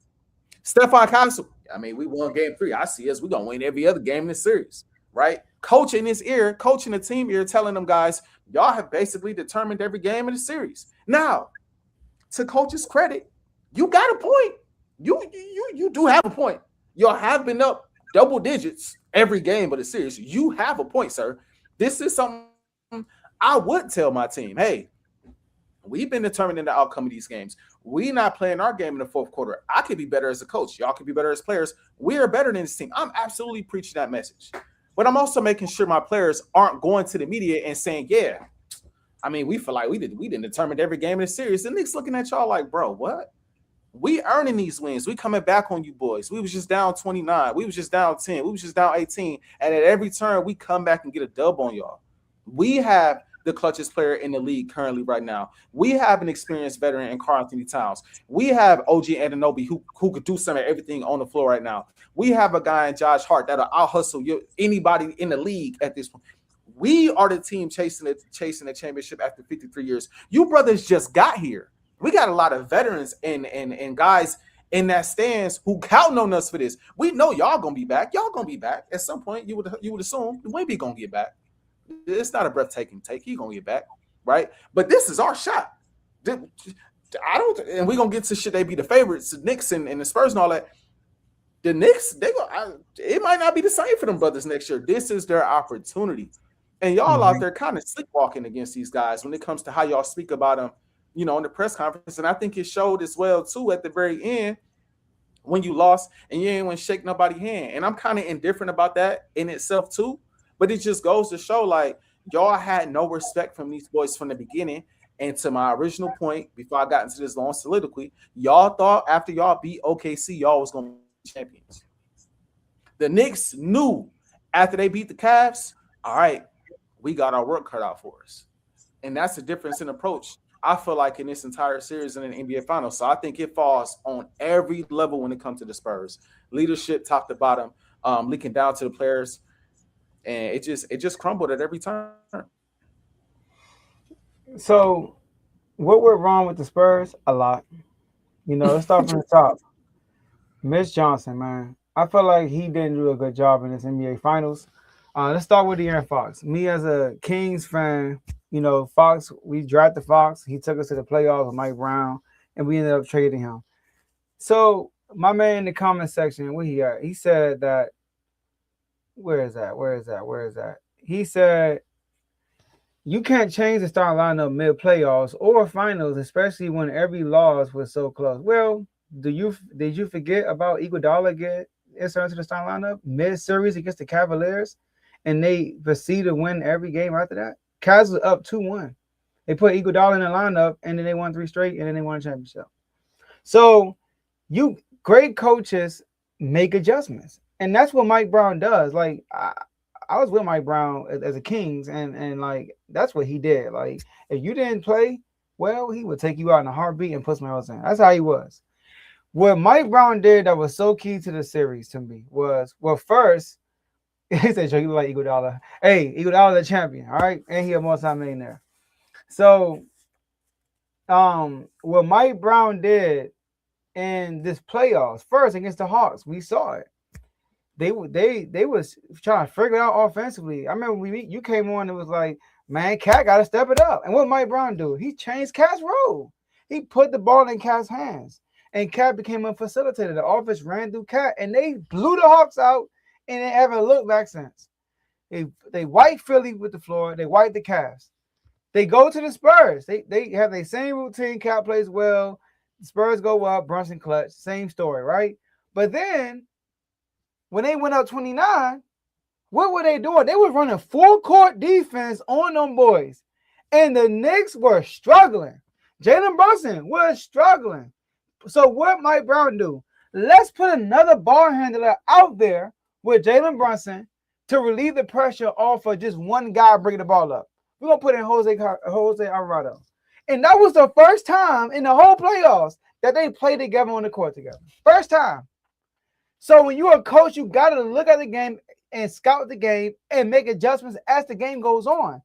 Stephon Castle, I mean, we won game 3. I see us. We're gonna win every other game in this series, right? Coaching the team ear, telling them guys, y'all have basically determined every game in the series. Now, to Coach's credit, you got a point. You do have a point. Y'all have been up double digits every game of the series. You have a point, sir. This is something I would tell my team. Hey, we've been determining the outcome of these games. We're not playing our game in the fourth quarter. I could be better as a coach. Y'all could be better as players. We are better than this team. I'm absolutely preaching that message. But I'm also making sure my players aren't going to the media and saying, yeah, I mean, we feel like we didn't determine every game in the series. The Knicks looking at y'all like, bro, what? We earning these wins. We coming back on you boys. We was just down 29. We was just down 10. We was just down 18. And at every turn, we come back and get a dub on y'all. We have the clutchest player in the league currently right now. We have an experienced veteran in Karl-Anthony Towns. We have OG Anunoby who could do some of everything on the floor right now. We have a guy in Josh Hart that'll out-hustle anybody in the league at this point. We are the team chasing the championship after 53 years. You brothers just got here. We got a lot of veterans and guys in that stands who counting on us for this. We know y'all gonna be back. Y'all gonna be back at some point. You would assume Wemby gonna get back. It's not a breathtaking take. He gonna get back, right? But this is our shot. And we're gonna get to shit. They be the favorites, the Knicks and the Spurs and all that. The Knicks, it might not be the same for them brothers next year. This is their opportunity, and y'all out there kind of sleepwalking against these guys when it comes to how y'all speak about them. In the press conference. And I think it showed as well, too, at the very end when you lost and you ain't want to shake nobody's hand. And I'm kind of indifferent about that in itself, too. But it just goes to show, like, y'all had no respect from these boys from the beginning. And to my original point, before I got into this long soliloquy, y'all thought after y'all beat OKC, y'all was going to be champions. The Knicks knew after they beat the Cavs, all right, we got our work cut out for us. And that's the difference in approach. I feel like in this entire series in the NBA Finals. So I think it falls on every level when it comes to the Spurs. Leadership, top to bottom, leaking down to the players. And it just crumbled at every turn. So what went wrong with the Spurs? A lot. Let's start from the top. Mitch Johnson, man. I feel like he didn't do a good job in this NBA Finals. Let's start with De'Aaron Fox. Me as a Kings fan, Fox, we drafted Fox. He took us to the playoffs with Mike Brown, and we ended up trading him. So my man in the comment section, where he at? He said that, where is that? He said, you can't change the starting lineup mid-playoffs or finals, especially when every loss was so close. Well, Did you forget about Iguodala get inserted into the starting lineup mid-series against the Cavaliers, and they proceeded to win every game after that? Cavs was up 2-1. They put Iguodala in the lineup, and then they won 3 straight, and then they won a championship. So great coaches make adjustments, and that's what Mike Brown does. Like I was with Mike Brown as a Kings, and like that's what he did. Like if you didn't play well, he would take you out in a heartbeat and put something else in. That's how he was. What Mike Brown did that was so key to the series to me was, well, first, he said, "Joe, you look like Iguodala. Hey, Iguodala the champion, all right? And he a multi-millionaire." So, what Mike Brown did in this playoffs, first against the Hawks, we saw it. They was trying to figure it out offensively. I remember you came on and was like, man, Cat got to step it up. And what Mike Brown do? He changed Cat's role. He put the ball in Cat's hands. And Cat became a facilitator. The offense ran through Cat, and they blew the Hawks out, and they haven't looked back since. They wipe Philly with the floor. They wipe the Cavs. They go to the Spurs. They have the same routine. Cat plays well. The Spurs go up. Brunson clutch. Same story, right? But then, when they went up 29, what were they doing? They were running full court defense on them boys. And the Knicks were struggling. Jalen Brunson was struggling. So what Mike Brown do? Let's put another ball handler out there with Jalen Brunson to relieve the pressure off of just one guy bringing the ball up. We're going to put in Jose Alvarado. And that was the first time in the whole playoffs that they played together on the court together. First time. So when you're a coach, you got to look at the game and scout the game and make adjustments as the game goes on.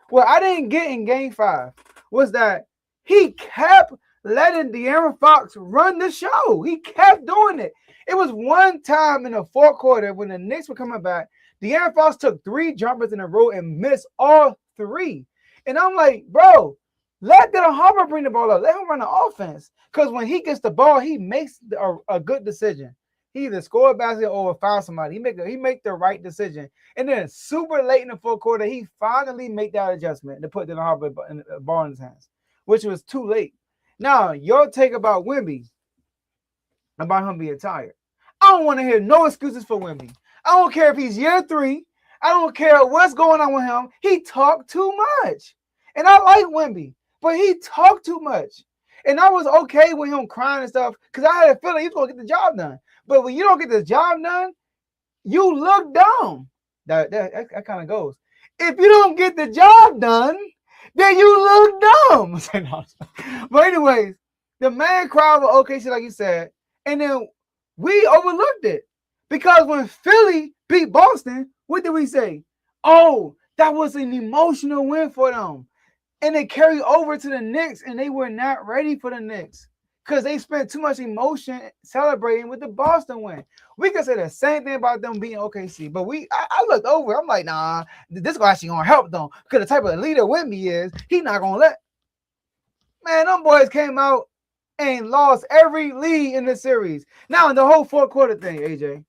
What I didn't get in Game 5 was that he kept letting De'Aaron Fox run the show. He kept doing it. It was one time in the fourth quarter when the Knicks were coming back, De'Aaron Fox took 3 jumpers in a row and missed all 3. And I'm like, bro, let Dylan Harper bring the ball up. Let him run the offense. Because when he gets the ball, he makes a good decision. He either score a basket or foul somebody. He make the right decision. And then super late in the fourth quarter, he finally made that adjustment to put Dylan Harper ball in his hands, which was too late. Now, your take about Wemby, about him being tired. I don't want to hear no excuses for Wemby. I don't care if he's year 3. I don't care what's going on with him. He talked too much. And I like Wemby, but he talked too much. And I was okay with him crying and stuff because I had a feeling he was going to get the job done. But when you don't get the job done, you look dumb. That kind of goes. If you don't get the job done, then you look dumb. But anyways, the man cried with OKC, like you said, and then we overlooked it. Because when Philly beat Boston, what did we say? Oh, that was an emotional win for them. And they carried over to the Knicks, and they were not ready for the Knicks. Because they spent too much emotion celebrating with the Boston win. We could say the same thing about them beating OKC. But I looked over. I'm like, nah, this guy actually going to help them. Because the type of leader Wemby is, he's not going to let. Man, them boys came out and lost every lead in the series. Now, in the whole fourth quarter thing, AJ,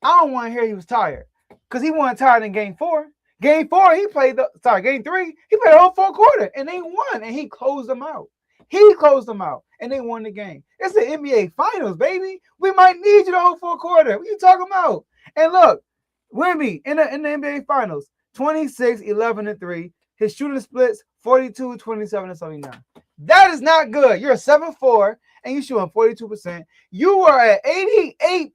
I don't want to hear he was tired. Because he wasn't tired in Game 4. Game 4, Game 3, he played the whole fourth quarter. And they won. And he closed them out. He closed them out, and they won the game. It's the NBA Finals, baby. We might need you the whole fourth quarter. What you talking about? And look, Wemby in the NBA Finals, 26, 11, and 3. His shooting splits 42, 27, and 79. That is not good. You're a 7-4, and you're shooting 42%. You are an 88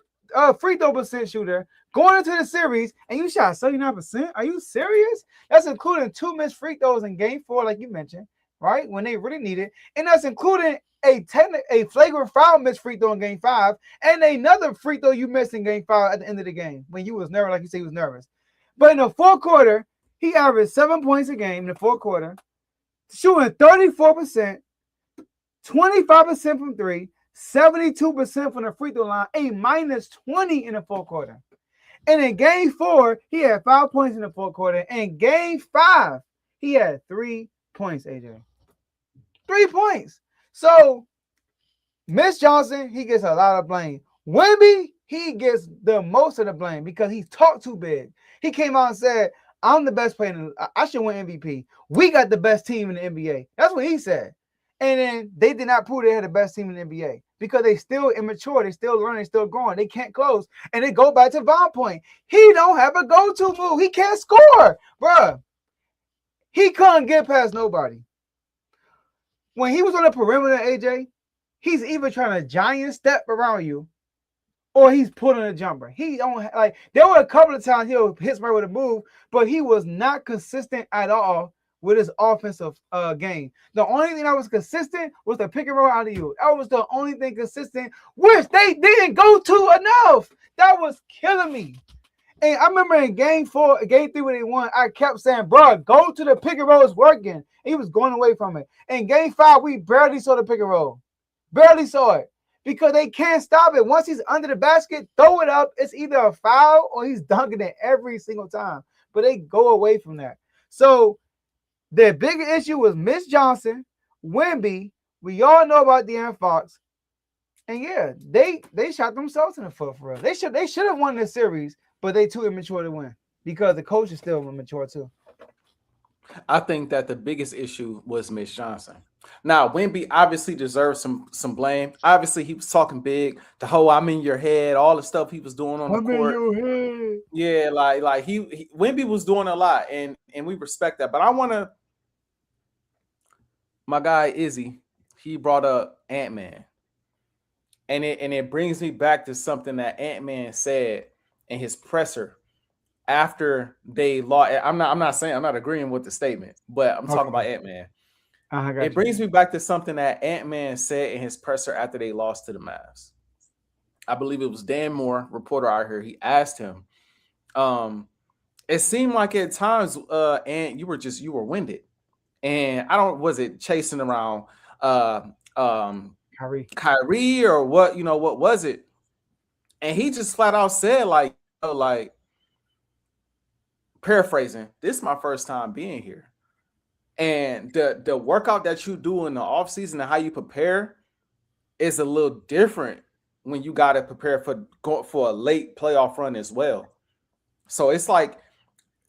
free throw percent shooter going into the series, and you shot 79%. Are you serious? That's including 2 missed free throws in Game 4, like you mentioned. Right, when they really need it, and that's including a flagrant foul missed free throw in Game 5, and another free throw you missed in Game 5 at the end of the game when you was nervous, like you say, he was nervous. But in the fourth quarter, he averaged 7 points a game in the fourth quarter, shooting 34%, 25% from 3, 72% from the free throw line, a -20 in the fourth quarter. And in Game 4, he had 5 points in the fourth quarter. And Game 5, he had 3 points, AJ. 3 points. So, Miss Johnson, he gets a lot of blame. Wemby, he gets the most of the blame because he talked too big. He came out and said, I'm the best player. I should win MVP. We got the best team in the NBA. That's what he said. And then they did not prove they had the best team in the NBA because they still immature, they still learning, they still growing, they can't close. And they go back to Von Point. He don't have a go-to move. He can't score, bruh. He couldn't get past nobody. When he was on the perimeter, AJ, he's either trying to giant step around you or he's pulling a jumper. He don't like. There were a couple of times he'll hit somebody with a move, but he was not consistent at all with his offensive game. The only thing that was consistent was the pick and roll out of you. That was the only thing consistent, which they didn't go to enough. That was killing me. And I remember in game 3 when they won, I kept saying, bro, go to the pick and roll. It's working. He was going away from it. In game 5, we barely saw the pick and roll. Barely saw it. Because they can't stop it. Once he's under the basket, throw it up. It's either a foul or he's dunking it every single time. But they go away from that. So the bigger issue was Miss Johnson, Wemby. We all know about De'Aaron Fox. And yeah, they shot themselves in the foot for real. They should have won this series, but they too immature to win because the coach is still immature too. I think that the biggest issue was Miss Johnson. Now, Wemby obviously deserves some blame. Obviously, he was talking big, the whole "I'm in your head," all the stuff he was doing on the court. Yeah, like he Wemby was doing a lot, and we respect that. But I want to, my guy Izzy, he brought up Ant-Man, and it brings me back to something that Ant-Man said in his presser after they lost. I'm not agreeing with the statement, but I'm talking about Ant-Man. It brings me back to something that Ant-Man said in his presser after they lost to the Mavs. I believe it was Dan Moore, reporter out here. He asked him, it seemed like at times, Ant, you were winded. And was it chasing around Kyrie or what, what was it? And he just flat out said, like paraphrasing, this is my first time being here. And the workout that you do in the offseason and how you prepare is a little different when you got to prepare for a late playoff run as well. So it's like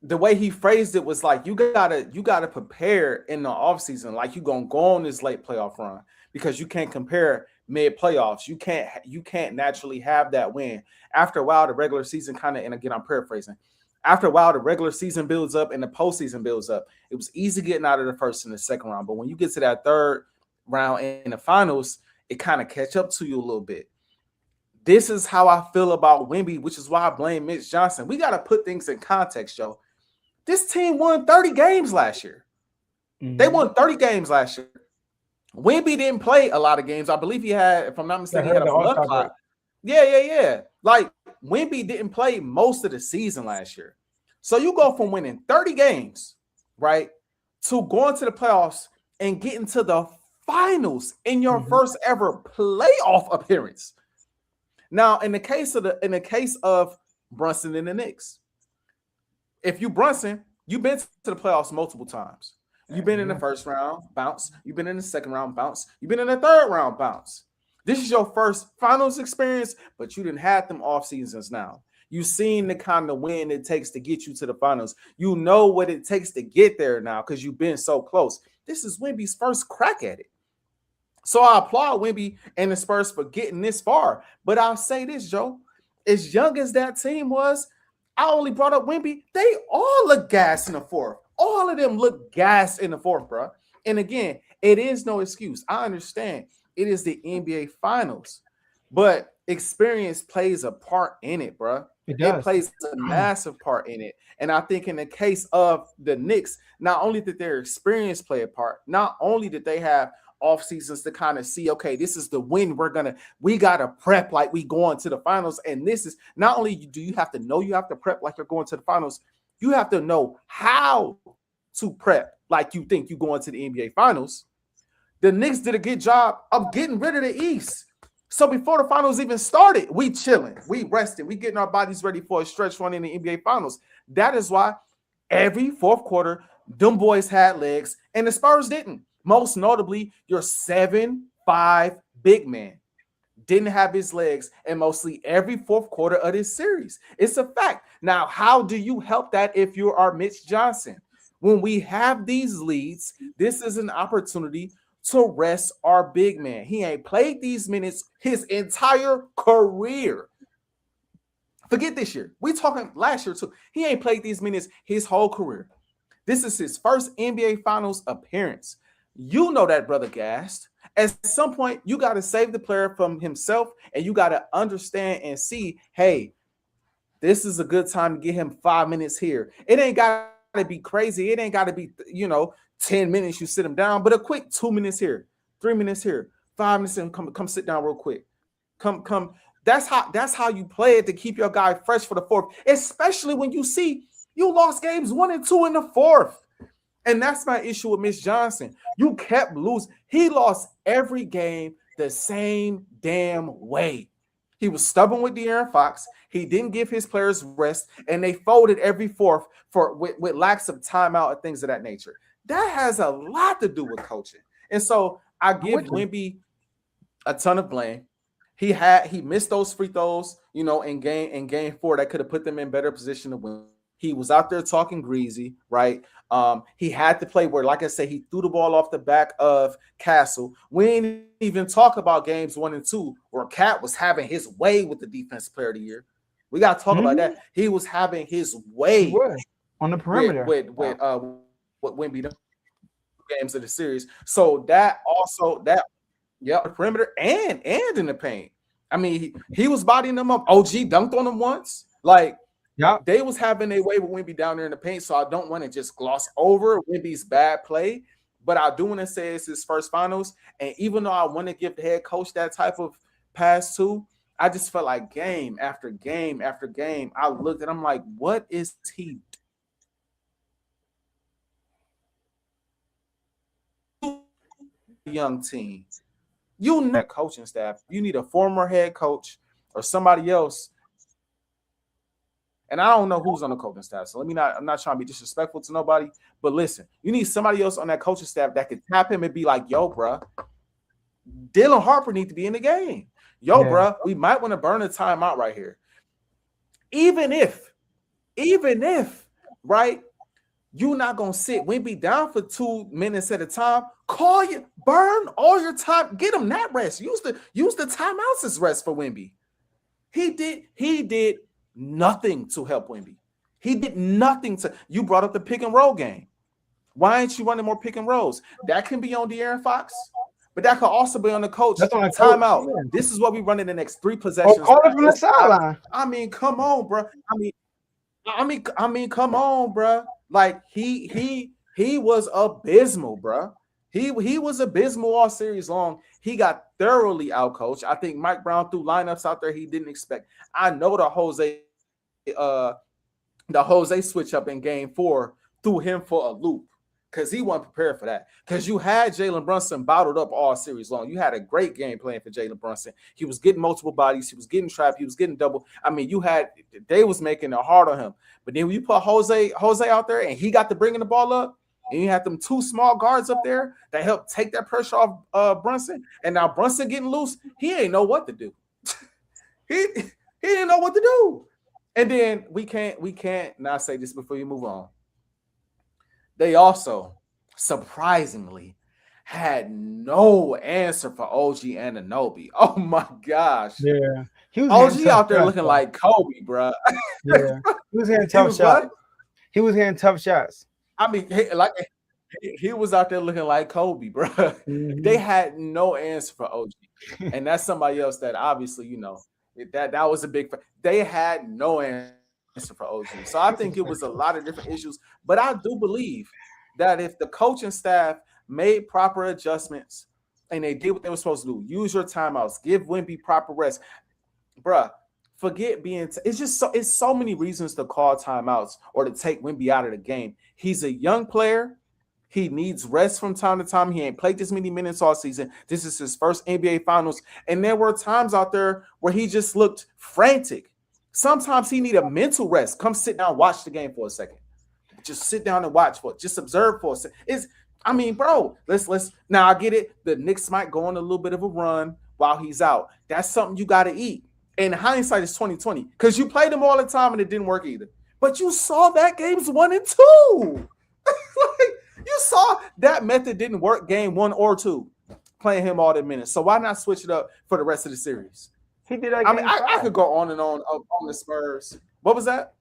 the way he phrased it was like you gotta prepare in the offseason like you're gonna go on this late playoff run because you can't compare mid playoffs. You can't naturally have that win. After a while, the regular season and again, I'm paraphrasing. After a while, the regular season builds up and the postseason builds up. It was easy getting out of the first and the second round. But when you get to that third round in the finals, it kind of catch up to you a little bit. This is how I feel about Wemby, which is why I blame Mitch Johnson. We got to put things in context, Joe. This team won 30 games last year. Mm-hmm. They won 30 games last year. Wemby didn't play a lot of games. I believe he had, if I'm not mistaken, he had a blood clot. Yeah. Like, Wemby didn't play most of the season last year. So you go from winning 30 games, right, to going to the playoffs and getting to the finals in your first ever playoff appearance. Now, in the case of Brunson and the Knicks, if you Brunson, you've been to the playoffs multiple times. You've been in the first round, bounce. You've been in the second round, bounce. You've been in the third round, bounce. This is your first finals experience, but you didn't have them off seasons now. You've seen the kind of win it takes to get you to the finals. You know what it takes to get there now because you've been so close. This is Wemby's first crack at it. So I applaud Wemby and the Spurs for getting this far. But I'll say this, Joe. As young as that team was, I only brought up Wemby. They all look gassed in the fourth. All of them look gassed in the fourth, bro. And again, it is no excuse. I understand. It is the NBA Finals, but experience plays a part in it, bro. It plays a massive part in it. And I think in the case of the Knicks, not only did their experience play a part, not only did they have off seasons to kind of see, okay, this is the win. We got to prep like we going to the finals. And this is not only do you have to know you have to prep like you're going to the finals, you have to know how to prep like you think you're going to the NBA Finals. The Knicks did a good job of getting rid of the East. So before the finals even started, we chilling, we resting, we getting our bodies ready for a stretch run in the NBA Finals. That is why every fourth quarter, them boys had legs and the Spurs didn't. Most notably, your 7'5" big man didn't have his legs in mostly every fourth quarter of this series. It's a fact. Now, how do you help that if you are Mitch Johnson? When we have these leads, this is an opportunity to rest our big man. He ain't played these minutes his entire career. Forget this year. We talking last year too. He ain't played these minutes his whole career. This is his first NBA Finals appearance. You know that, brother gassed. At some point, you got to save the player from himself, and you got to understand and see, hey, this is a good time to get him 5 minutes here. It ain't got to be crazy. It ain't got to be, 10 minutes you sit him down, but a quick 2 minutes here, 3 minutes here, 5 minutes and come sit down real quick. Come. That's how you play it to keep your guy fresh for the fourth, especially when you see you lost games 1 and 2 in the fourth. And that's my issue with Mitch Johnson. You kept losing. He lost every game the same damn way. He was stubborn with De'Aaron Fox. He didn't give his players rest, and they folded every fourth with lacks of timeout and things of that nature. That has a lot to do with coaching. And so I give Wemby a ton of blame. He missed those free throws, in game 4 that could have put them in better position to win. He was out there talking greasy, right? He had to play where, like I said, he threw the ball off the back of Castle. We didn't even talk about games 1 and 2 where Cat was having his way with the Defensive Player of the Year. We got to talk about that. He was having his way on the perimeter with Wemby games of the series. So that perimeter and in the paint. I mean, he was bodying them up. OG dunked on him once. They was having a way with Wemby down there in the paint, so I don't want to just gloss over Wemby's bad play, but I do want to say it's his first finals, and even though I want to give the head coach that type of pass too, I just felt like game after game after game, I looked and I'm like, what is he doing? Young team. You need a coaching staff. You need a former head coach or somebody else. And I don't know who's on the coaching staff, so I'm not trying to be disrespectful to nobody, but listen, you need somebody else on that coaching staff that could tap him and be like, yo, bro, Dylan Harper needs to be in the game. Yo, bro, we might want to burn a timeout right here. Even if, right, you're not going to sit Wemby down for 2 minutes at a time, burn all your time, get him that rest. Use the timeouts as rest for Wemby. He did nothing to help Wemby. He did nothing to. You brought up the pick and roll game. Why ain't you running more pick and rolls? That can be on De'Aaron Fox, but that could also be on the coach. That's on timeout. Yeah. This is what we run in the next 3 possessions. Call it from the sideline. I mean, come on, bro. I mean, come on, bro. Like he was abysmal, bro. He was abysmal all series long. He got thoroughly outcoached. I think Mike Brown threw lineups out there he didn't expect. I know the Jose switch up in game 4 threw him for a loop because he wasn't prepared for that. Because you had Jalen Brunson bottled up all series long. You had a great game plan for Jalen Brunson. He was getting multiple bodies. He was getting trapped. He was getting double. I mean, they was making it hard on him. But then when you put Jose out there and he got to bringing the ball up, and you had them 2 small guards up there that helped take that pressure off Brunson. And now Brunson getting loose, he ain't know what to do. he didn't know what to do. And then we can't not say this before you move on. They also surprisingly had no answer for OG Anunoby. Oh my gosh. Yeah. He was OG out there looking like Kobe, bro. Yeah. He was hitting tough shots. He was hitting tough shots. I mean, he was out there looking like Kobe, bro. Mm-hmm. They had no answer for OG. And that's somebody else that obviously, that was a big – they had no answer for OG. So I think it was a lot of different issues. But I do believe that if the coaching staff made proper adjustments and they did what they were supposed to do, use your timeouts, give Wemby proper rest, bruh, forget being it's so many reasons to call timeouts or to take Wemby out of the game. He's a young player. He needs rest from time to time. He ain't played this many minutes all season. This is his first NBA Finals. And there were times out there where he just looked frantic. Sometimes he need a mental rest. Come sit down, watch the game for a second. Just sit down and watch for it. Just observe for a second. Bro, let's now I get it. The Knicks might go on a little bit of a run while he's out. That's something you got to eat. And hindsight is 2020 because you played them all the time and it didn't work either. But you saw that games 1 and 2. You saw that method didn't work game 1 or 2, playing him all the minutes. So why not switch it up for the rest of the series? He did that I mean, game I 5. could go on and on the Spurs. What was that?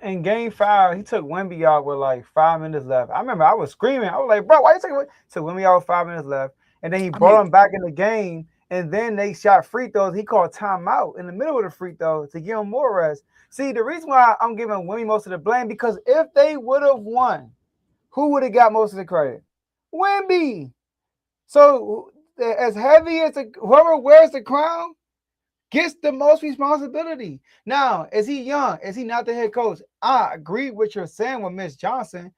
In game 5, he took Wemby out with like 5 minutes left. I remember I was screaming. I was like, bro, why you taking Wemby out with 5 minutes left? And then he brought him back in the game. And then they shot free throws. He called timeout in the middle of the free throw to give him more rest. See, the reason why I'm giving Wemby most of the blame, because if they would have won, who would have got most of the credit? Wemby. So as heavy as whoever wears the crown gets the most responsibility. Now, is he young? Is he not the head coach? I agree with what you're saying with Mitch Johnson.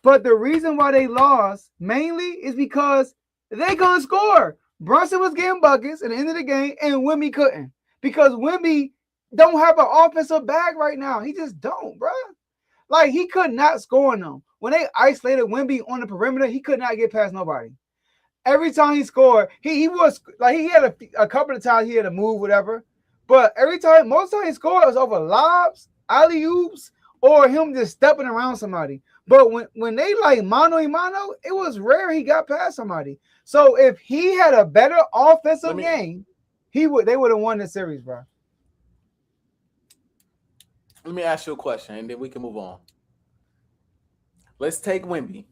But the reason why they lost mainly is because they couldn't score. Brunson was getting buckets at the end of the game, and Wemby couldn't. Because Wemby don't have an offensive bag right now. He just don't, bro. Like, he could not score on them. When they isolated Wemby on the perimeter, he could not get past nobody. Every time he scored, he was like, he had a couple of times he had to move, whatever. But most time he scored, it was over lobs, alley-oops, or him just stepping around somebody. But when they like mano a mano, it was rare he got past somebody. So if he had a better offensive game, they would have won the series, bro. Let me ask you a question, and then we can move on. Let's take Wemby.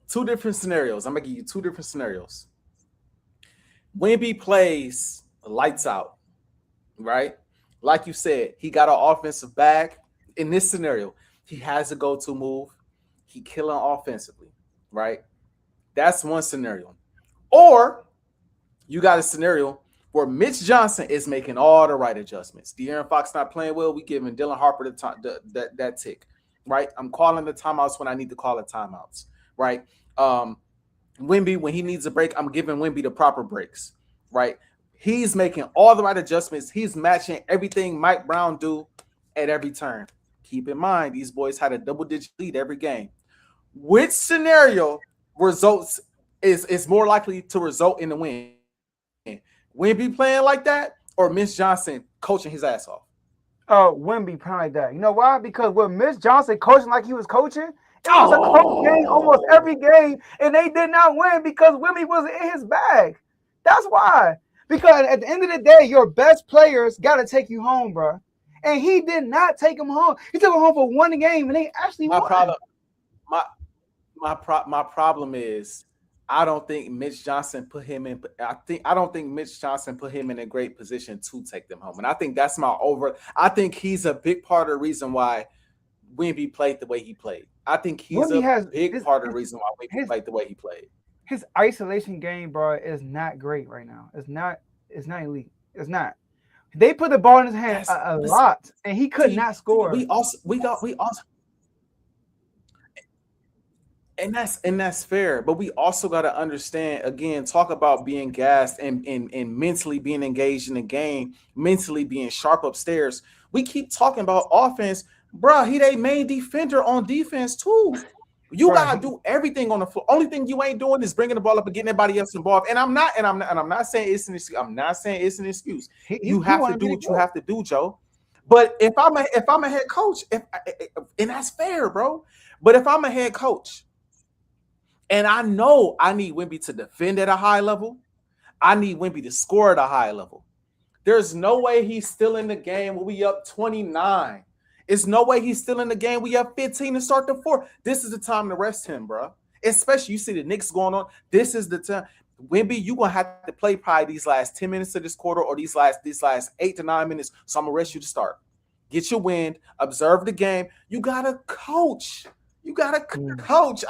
2 different scenarios. I'm gonna give you 2 different scenarios. Wemby plays lights out, right? Like you said, he got an offensive bag. In this scenario, he has a go-to move. He killing offensively, right? That's one scenario. Or you got a scenario where Mitch Johnson is making all the right adjustments. De'Aaron Fox not playing well. We giving Dylan Harper that tick, right? I'm calling the timeouts when I need to call the timeouts, right? Wemby, when he needs a break, I'm giving Wemby the proper breaks, right? He's making all the right adjustments. He's matching everything Mike Brown do at every turn. Keep in mind, these boys had a double-digit lead every game. Which scenario results is more likely to result in the win? Wemby playing like that, or Mitch Johnson coaching his ass off? Wemby playing like that. You know why? Because with Mitch Johnson coaching like he was coaching, it was a close game almost every game, and they did not win because Wemby wasn't in his bag. That's why. Because at the end of the day, your best players got to take you home, bro. And he did not take him home. He took him home for one game, and they actually won. My problem is I don't think Mitch Johnson put him in. I don't think Mitch Johnson put him in a great position to take them home, and I think that's I think he's a big part of the reason why Wemby played the way he played. I think he's a big part of the reason why Wemby played the way he played. His isolation game, bro, is not great right now. It's not elite. It's not. They put the ball in his hand a lot, and he could not score. We also, and that's fair. But we also got to understand, again, talk about being gassed and mentally being engaged in the game, mentally being sharp upstairs. We keep talking about offense, bro. He they main defender on defense too. You gotta do everything on the floor. Only thing you ain't doing is bringing the ball up and getting everybody else involved. And I'm not saying it's an excuse. I'm not saying it's an excuse. You have to do what you have to do, Joe. But if I'm a head coach, and that's fair, bro. But if I'm a head coach, and I know I need Wemby to defend at a high level, I need Wemby to score at a high level. There's no way he's still in the game when we up 29. It's no way he's still in the game. We have 15 to start the 4. This is the time to rest him, bro. Especially you see the Knicks going on. This is the time. Wemby, you're gonna have to play probably these last 10 minutes of this quarter or these last 8 to 9 minutes. So I'm gonna rest you to start. Get your wind, observe the game. You gotta coach. Coach.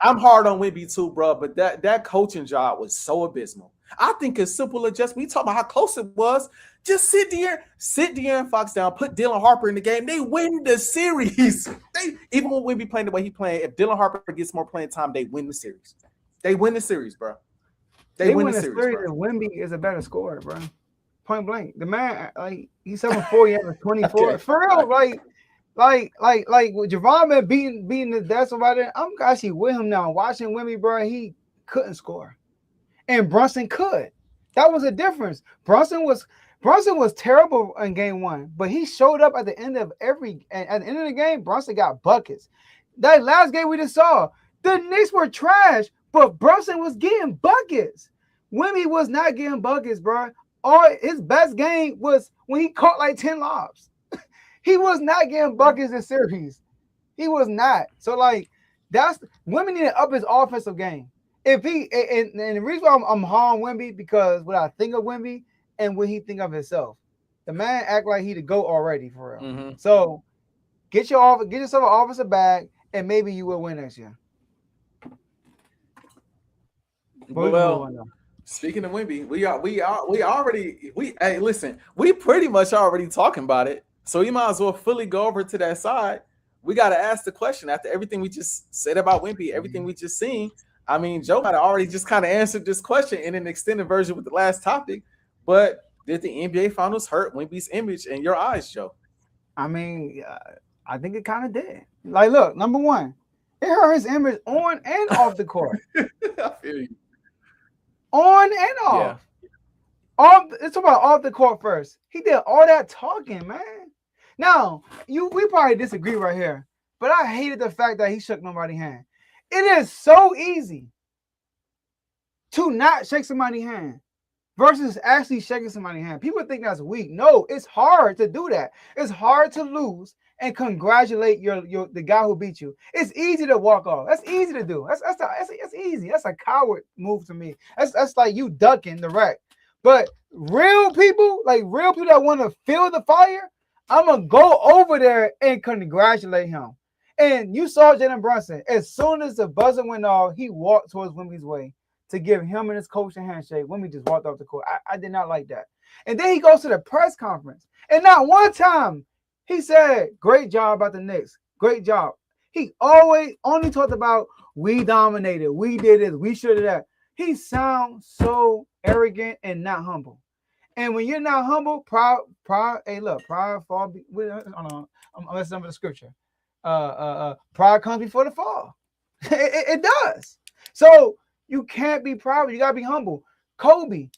I'm hard on Wemby too, bro. But that coaching job was so abysmal. I think it's simple adjustment. We talk about how close it was. Just sit De'Aaron Fox down, put Dylan Harper in the game. They win the series. Even when Wemby playing the way he playing, if Dylan Harper gets more playing time, they win the series. They win the series, bro. They win the series, bro. Wemby is a better scorer, bro. Point blank. The man, like, he's 7'4", he has 24. Okay. For real, like with Javon beating the death about it. I'm actually with him now. Watching Wemby, bro, he couldn't score. And Brunson could. That was a difference. Brunson was terrible in game 1, but he showed up at the end of the game. Brunson got buckets. That last game we just saw, the Knicks were trash, but Brunson was getting buckets. Wemby was not getting buckets, bro. All his best game was when he caught like 10 lobs. He was not getting buckets in series. He was not. So like that's Wemby need to up his offensive game. If he and the reason why I'm hard on Wemby because what I think of Wemby and what he think of himself. The man act like he the GOAT already for real. Mm-hmm. So get yourself an offensive bag, and maybe you will win next year. Well, speaking of Wemby, hey, listen, we pretty much already talking about it. So you might as well fully go over to that side. We got to ask the question after everything we just said about Wemby, everything we just seen. I mean, Joe might have already just kind of answered this question in an extended version with the last topic, but did the NBA Finals hurt Wemby's image in your eyes, Joe? I mean, I think it kind of did. Like, look, number one, it hurt his image on and off the court. I feel you. On and off. Yeah. It's about off the court first. He did all that talking, man. Now, we probably disagree right here, but I hated the fact that he shook nobody's hand. It is so easy to not shake somebody's hand versus actually shaking somebody's hand. People think that's weak. No, it's hard to do that. It's hard to lose and congratulate the guy who beat you. It's easy to walk off. That's easy to do. That's easy. That's a coward move to me. That's like you ducking the wreck. But real people that want to feel the fire, I'm gonna go over there and congratulate him. And you saw Jalen Brunson. As soon as the buzzer went off, he walked towards Wemby's way to give him and his coach a handshake. Wemby just walked off the court. I did not like that. And then he goes to the press conference. And not one time he said, great job about the Knicks. Great job. He always only talked about we dominated. We did this. We should have that. He sounds so arrogant and not humble. And when you're not humble, pride, fall. I'm messing up with the scripture. Pride comes before the fall. It does. So you can't be proud. You gotta be humble. Kobe,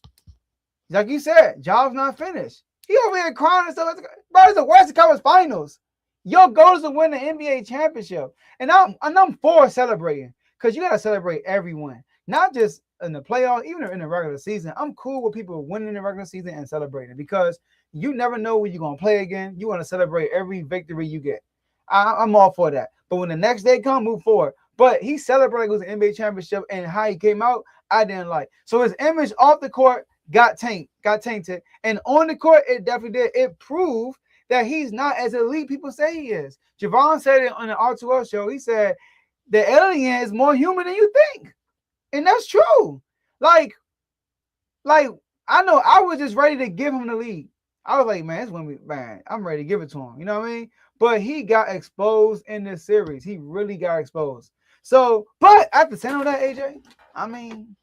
like you said, job's not finished. He over here crying and stuff. Bro, it's the Western Conference Finals. Your goal is to win the NBA championship, and I'm for celebrating because you gotta celebrate everyone, not just in the playoffs, even in the regular season. I'm cool with people winning the regular season and celebrating because you never know when you're gonna play again. You want to celebrate every victory you get. I'm all for that. But when the next day comes, move forward. But he celebrated with the NBA championship and how he came out, I didn't like. So his image off the court got tainted. And on the court, it definitely did. It proved that he's not as elite people say he is. Javon said it on the R2L show. He said the alien is more human than you think. And that's true. Like I know I was just ready to give him the lead. I was like, man, I'm ready to give it to him. You know what I mean? But he got exposed in this series. He really got exposed. So, but at the center of that, AJ, I mean,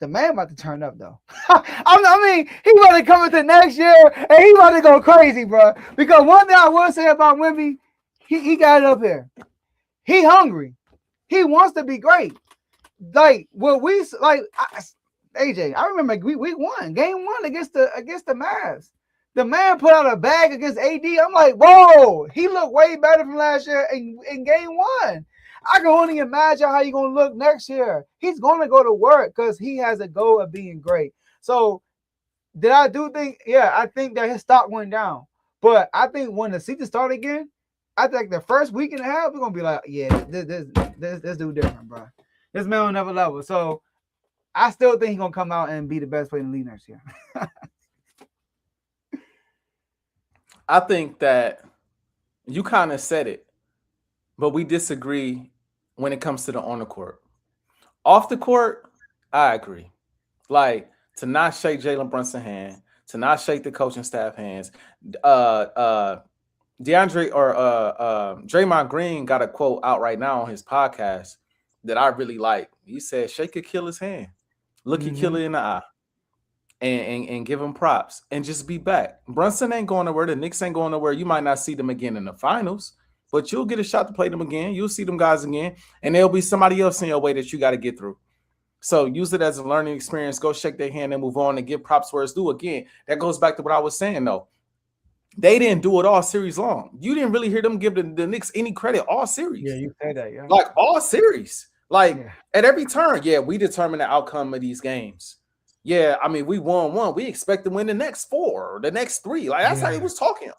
the man about to turn up though. I mean, he about to come into next year and he about to go crazy, bro. Because one thing I will say about Wemby, he got it up here. He hungry. He wants to be great. Like AJ, I remember week 1, game 1 against the Mavs. The man put out a bag against AD. I'm like, whoa, he looked way better from last year in game 1. I can only imagine how he's going to look next year. He's going to go to work because he has a goal of being great. So did I do think? Yeah, I think that his stock went down. But I think when the season start again, I think the first week and a half, we're going to be like, yeah, this dude different, bro. This man on another level. So I still think he's going to come out and be the best player in the league next year. I think that you kind of said it, but we disagree when it comes to the on the court. Off the court, I agree. Like, to not shake Jalen Brunson's hand, to not shake the coaching staff hands. DeAndre or Draymond Green got a quote out right now on his podcast that I really like. He said, shake your killer's hand. Look your killer in the eye. And give him props and just be back. Brunson ain't going nowhere. The Knicks ain't going nowhere. You might not see them again in the finals, but you'll get a shot to play them again. You'll see them guys again, and there'll be somebody else in your way that you got to get through. So use it as a learning experience. Go shake their hand and move on and give props where it's due. Again, that goes back to what I was saying, though. They didn't do it all series long. You didn't really hear them give the Knicks any credit all series. Yeah, you said that. Yeah, like all series. Like yeah. at every turn, yeah, we determine the outcome of these games. Yeah, I mean, we won one. We expect to win the next 4 or the next 3. Like that's how he was talking.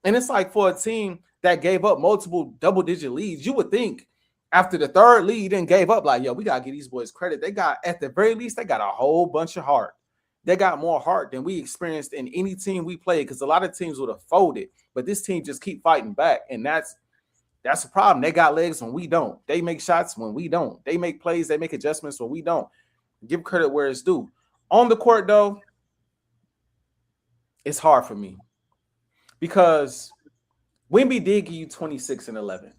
And it's like for a team that gave up multiple double-digit leads, you would think after the 3rd lead and gave up, like, yo, we gotta give these boys credit. They got, at the very least, they got a whole bunch of heart. They got more heart than we experienced in any team we played, because a lot of teams would have folded, but this team just keep fighting back, and that's the problem. They got legs when we don't. They make shots when we don't. They make plays, they make adjustments when we don't. Give credit where it's due. On the court, though, it's hard for me because Wemby did give you 26 and 11.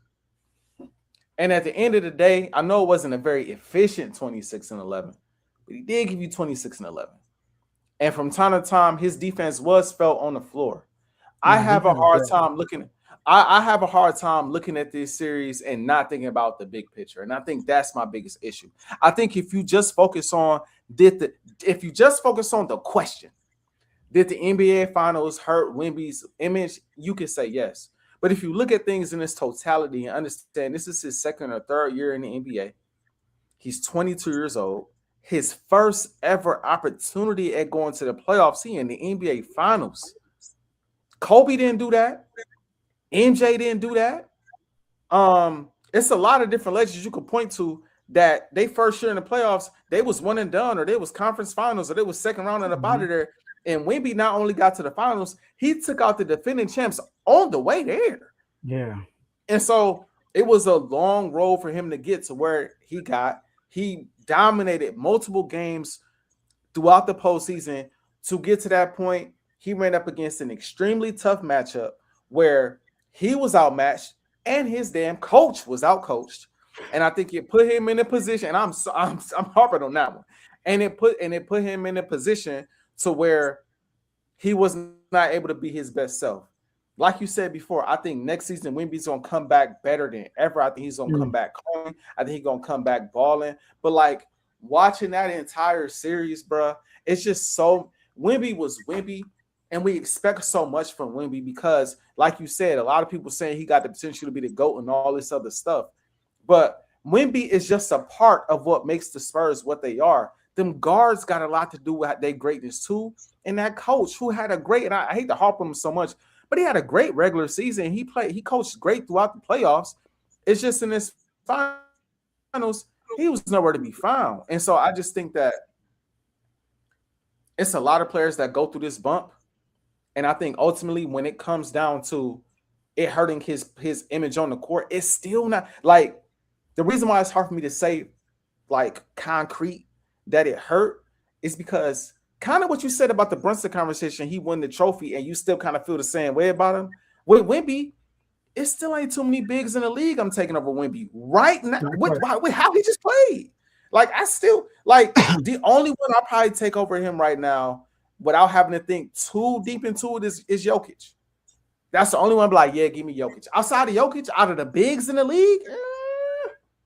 And at the end of the day, I know it wasn't a very efficient 26 and 11, but he did give you 26 and 11. And from time to time, his defense was felt on the floor. I have a hard time looking at this series and not thinking about the big picture. And I think that's my biggest issue. I think if you just focus on the question, did the NBA Finals hurt Wemby's image? You can say yes. But if you look at things in its totality and understand this is his 2nd or 3rd year in the NBA, he's 22 years old. His first ever opportunity at going to the playoffs, he in the NBA Finals. Kobe didn't do that. MJ didn't do that. It's a lot of different legends you could point to that they first year in the playoffs, they was one and done, or they was conference finals, or they was second round and about there. And Wemby not only got to the finals, he took out the defending champs on the way there. Yeah. And so it was a long road for him to get to where he got. He dominated multiple games throughout the postseason to get to that point. He ran up against an extremely tough matchup where he was outmatched and his damn coach was outcoached. And I think it put him in a position, and I'm harping on that one. And it put him in a position to where he was not able to be his best self. Like you said before, I think next season Wemby's gonna come back better than ever. I think he's gonna come back home. I think he's gonna come back balling. But like watching that entire series, bro, it's just so Wemby was Wemby, and we expect so much from Wemby because, like you said, a lot of people saying he got the potential to be the GOAT and all this other stuff. But Wemby is just a part of what makes the Spurs what they are. Them guards got a lot to do with their greatness too. And that coach who had a great, and I hate to harp on him so much, but he had a great regular season. He coached great throughout the playoffs. It's just in this finals, he was nowhere to be found. And so I just think that it's a lot of players that go through this bump. And I think ultimately when it comes down to it hurting his image on the court, it's still not like the reason why it's hard for me to say like concrete that it hurt is because kind of what you said about the Brunson conversation, he won the trophy and you still kind of feel the same way about him. With Wemby, it still ain't too many bigs in the league I'm taking over Wemby right now. With how he just played. Like I still like the only one I'll probably take over him right now without having to think too deep into it is Jokic. That's the only one I'm like, yeah, give me Jokic. Outside of Jokic, out of the bigs in the league,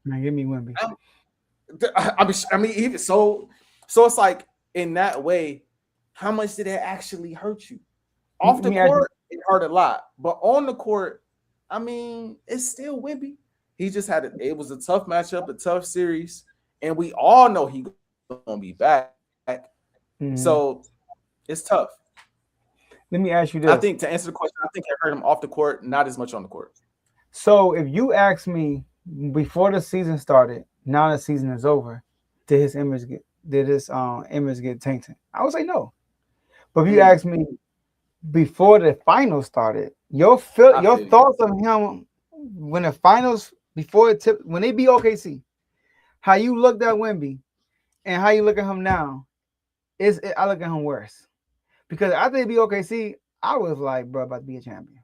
man, give me Wemby. I mean, even so it's like in that way, how much did it actually hurt you? Off the court, it hurt a lot, but on the court, I mean, it's still Wemby. He just had it was a tough matchup, a tough series, and we all know he's gonna be back. So it's tough. Let me ask you this. I think to answer the question, I think I hurt him off the court, not as much on the court. So if you ask me before the season started, now the season is over, did his image get tainted? I would say no. But if you ask me before the finals started, your thoughts on him when the finals when they beat OKC, how you looked at Wemby and how you look at him now, I look at him worse. Because after they beat OKC, I was like, bro, about to be a champion.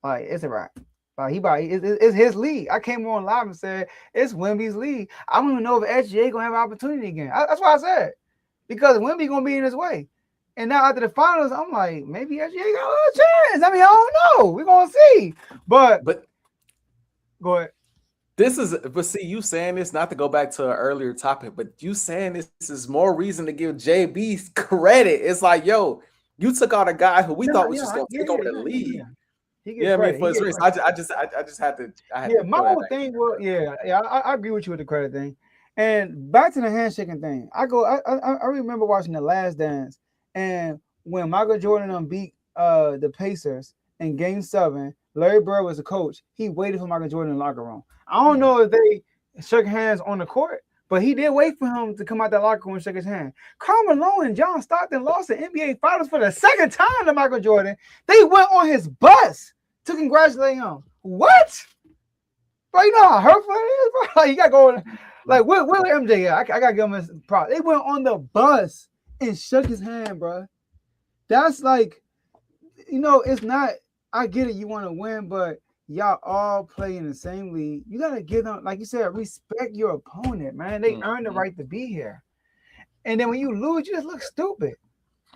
Like, it's a wrap. Like, it's his league. I came on live and said, it's Wemby's league. I don't even know if SGA going to have an opportunity again. That's what I said. Because Wemby going to be in his way. And now after the finals, I'm like, maybe SGA got a little chance. I mean, I don't know. We're going to see. But go ahead. But see, you saying this, not to go back to an earlier topic, but you saying this is more reason to give JB credit. It's like, yo, You took out a guy who we thought was just Yeah, going to take over the league. He Yeah, gets I mean, credit. for He his gets race, credit. I just had to. My throw that whole back thing in was, there. I agree with you with the credit thing. And back to the handshaking thing. I remember watching The Last Dance, and when Michael Jordan beat the Pacers in Game 7, Larry Bird was the coach. He waited for Michael Jordan in the locker room. I don't know if they shook hands on the court, but he did wait for him to come out that locker room and shake his hand. Karl Malone and John Stockton lost the NBA Finals for the second time to Michael Jordan. They went on his bus to congratulate him. What? Bro, you know how hurtful it is, bro? You got to go, like, where MJ at? I got to give him his prop. They went on the bus and shook his hand, bro. That's like, it's not, I get it, you want to win, but y'all all play in the same league. You got to give them, like you said, respect your opponent, man. They earned the right to be here. And then when you lose, you just look stupid.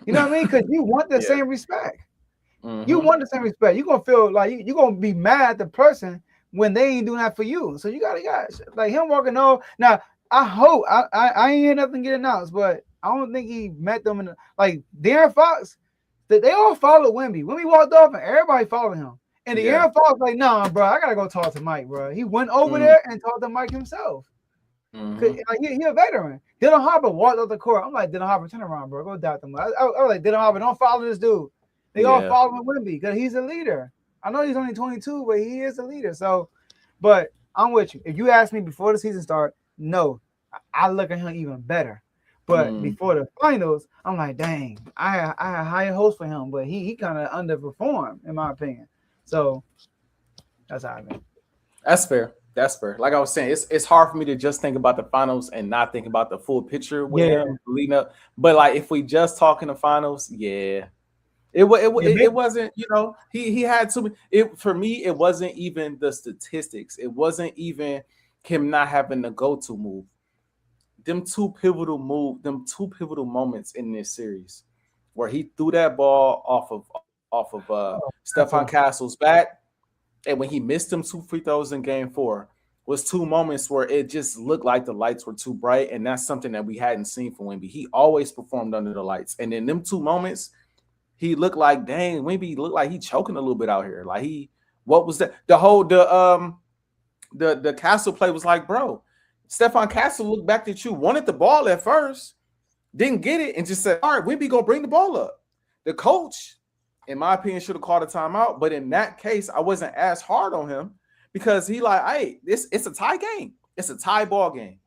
You know what I mean? Because you want the same respect. You want the same respect. You're going to feel like you're going to be mad at the person when they ain't doing that for you. So you got like him walking over. Now, I hope, I ain't hear nothing get announced, but I don't think he met them in like De'Aaron Fox. They all followed Wemby. Wemby walked off and everybody followed him. And De'Aaron Fox like, nah, bro, I got to go talk to Mike, bro. He went over there and talked to Mike himself. Like, he a veteran. Dylan Harper walked off the court. I'm like, Dylan Harper, turn around, bro. Go doubt them. I was like, Dylan Harper, don't follow this dude. They all following Wemby because he's a leader. I know he's only 22, but he is a leader. So, but I'm with you. If you ask me before the season start, no, I look at him even better. But before the finals, I'm like, dang, I had higher hopes for him, but he kind of underperformed, in my opinion. So that's how I mean. That's fair. Like I was saying, it's hard for me to just think about the finals and not think about the full picture with him leading up. But like, if we just talking the finals, it wasn't, he had to. For me, it wasn't even the statistics. It wasn't even him not having the go-to move. Them two pivotal moments in this series, where he threw that ball off of Stephon Castle's back, and when he missed them 2 free throws in Game 4, was 2 moments where it just looked like the lights were too bright, and that's something that we hadn't seen from Wemby. He always performed under the lights, and in them 2 moments, he looked like, dang, Wemby looked like he choking a little bit out here. Like what was that? The Castle play was like, bro, Stephon Castle looked back at you, wanted the ball at first, didn't get it, and just said, all right, Wemby gonna bring the ball up. The coach, in my opinion, should have called a timeout. But in that case, I wasn't as hard on him because he like, hey, it's a tie game. It's a tie ball game.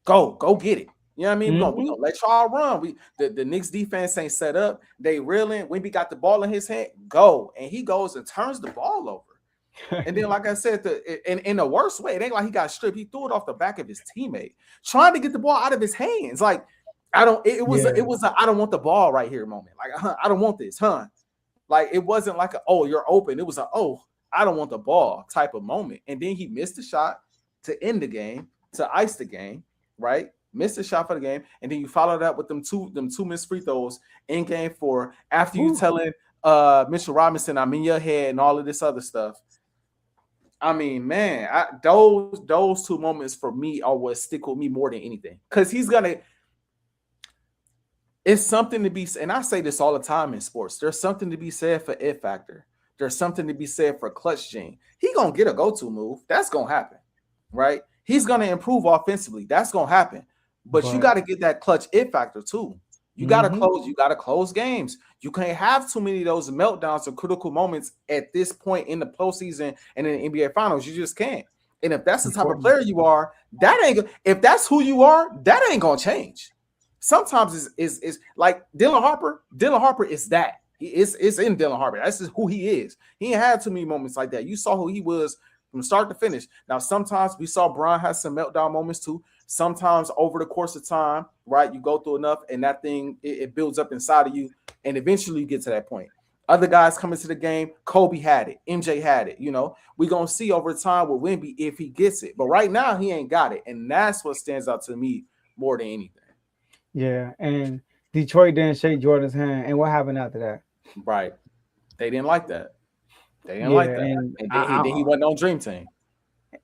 Go get it. You know what I mean? We gonna let y'all run. The Knicks defense ain't set up. They reeling. Wemby got the ball in his hand. Go. And he goes and turns the ball over. And then, like I said, in the worst way, it ain't like he got stripped. He threw it off the back of his teammate, trying to get the ball out of his hands. Like, it was a I don't want the ball right here moment. Like, I don't want this, huh? Like, it wasn't like you're open. It was I don't want the ball type of moment. And then he missed the shot to end the game, to ice the game, right? Missed the shot for the game. And then you followed that with them two missed free throws in Game 4 after you telling Mitchell Robinson, I'm in your head and all of this other stuff. I mean, man, those 2 moments for me are what stick with me more than anything. Because it's something to be, and I say this all the time in sports, there's something to be said for it factor. There's something to be said for clutch gene. He going to get a go-to move. That's going to happen, right? He's going to improve offensively. That's going to happen. But you got to get that clutch it factor too. You got to close games. You can't have too many of those meltdowns or critical moments at this point in the postseason and in the NBA Finals. You just can't. And if that's the type of player you are, if that's who you are, that ain't gonna change. Sometimes it's like Dylan Harper. Dylan Harper is that. It's in Dylan Harper. That's just who he is. He ain't had too many moments like that. You saw who he was from start to finish. Now, sometimes we saw Brian have some meltdown moments too. Sometimes over the course of time, right, you go through enough and that thing, it builds up inside of you and eventually you get to that point. Other guys come into the game, Kobe had it, MJ had it, We're going to see over time with Wemby if he gets it. But right now, he ain't got it. And that's what stands out to me more than anything. Yeah, and Detroit didn't shake Jordan's hand. And what happened after that? Right. They didn't like that. And then he wasn't on Dream Team.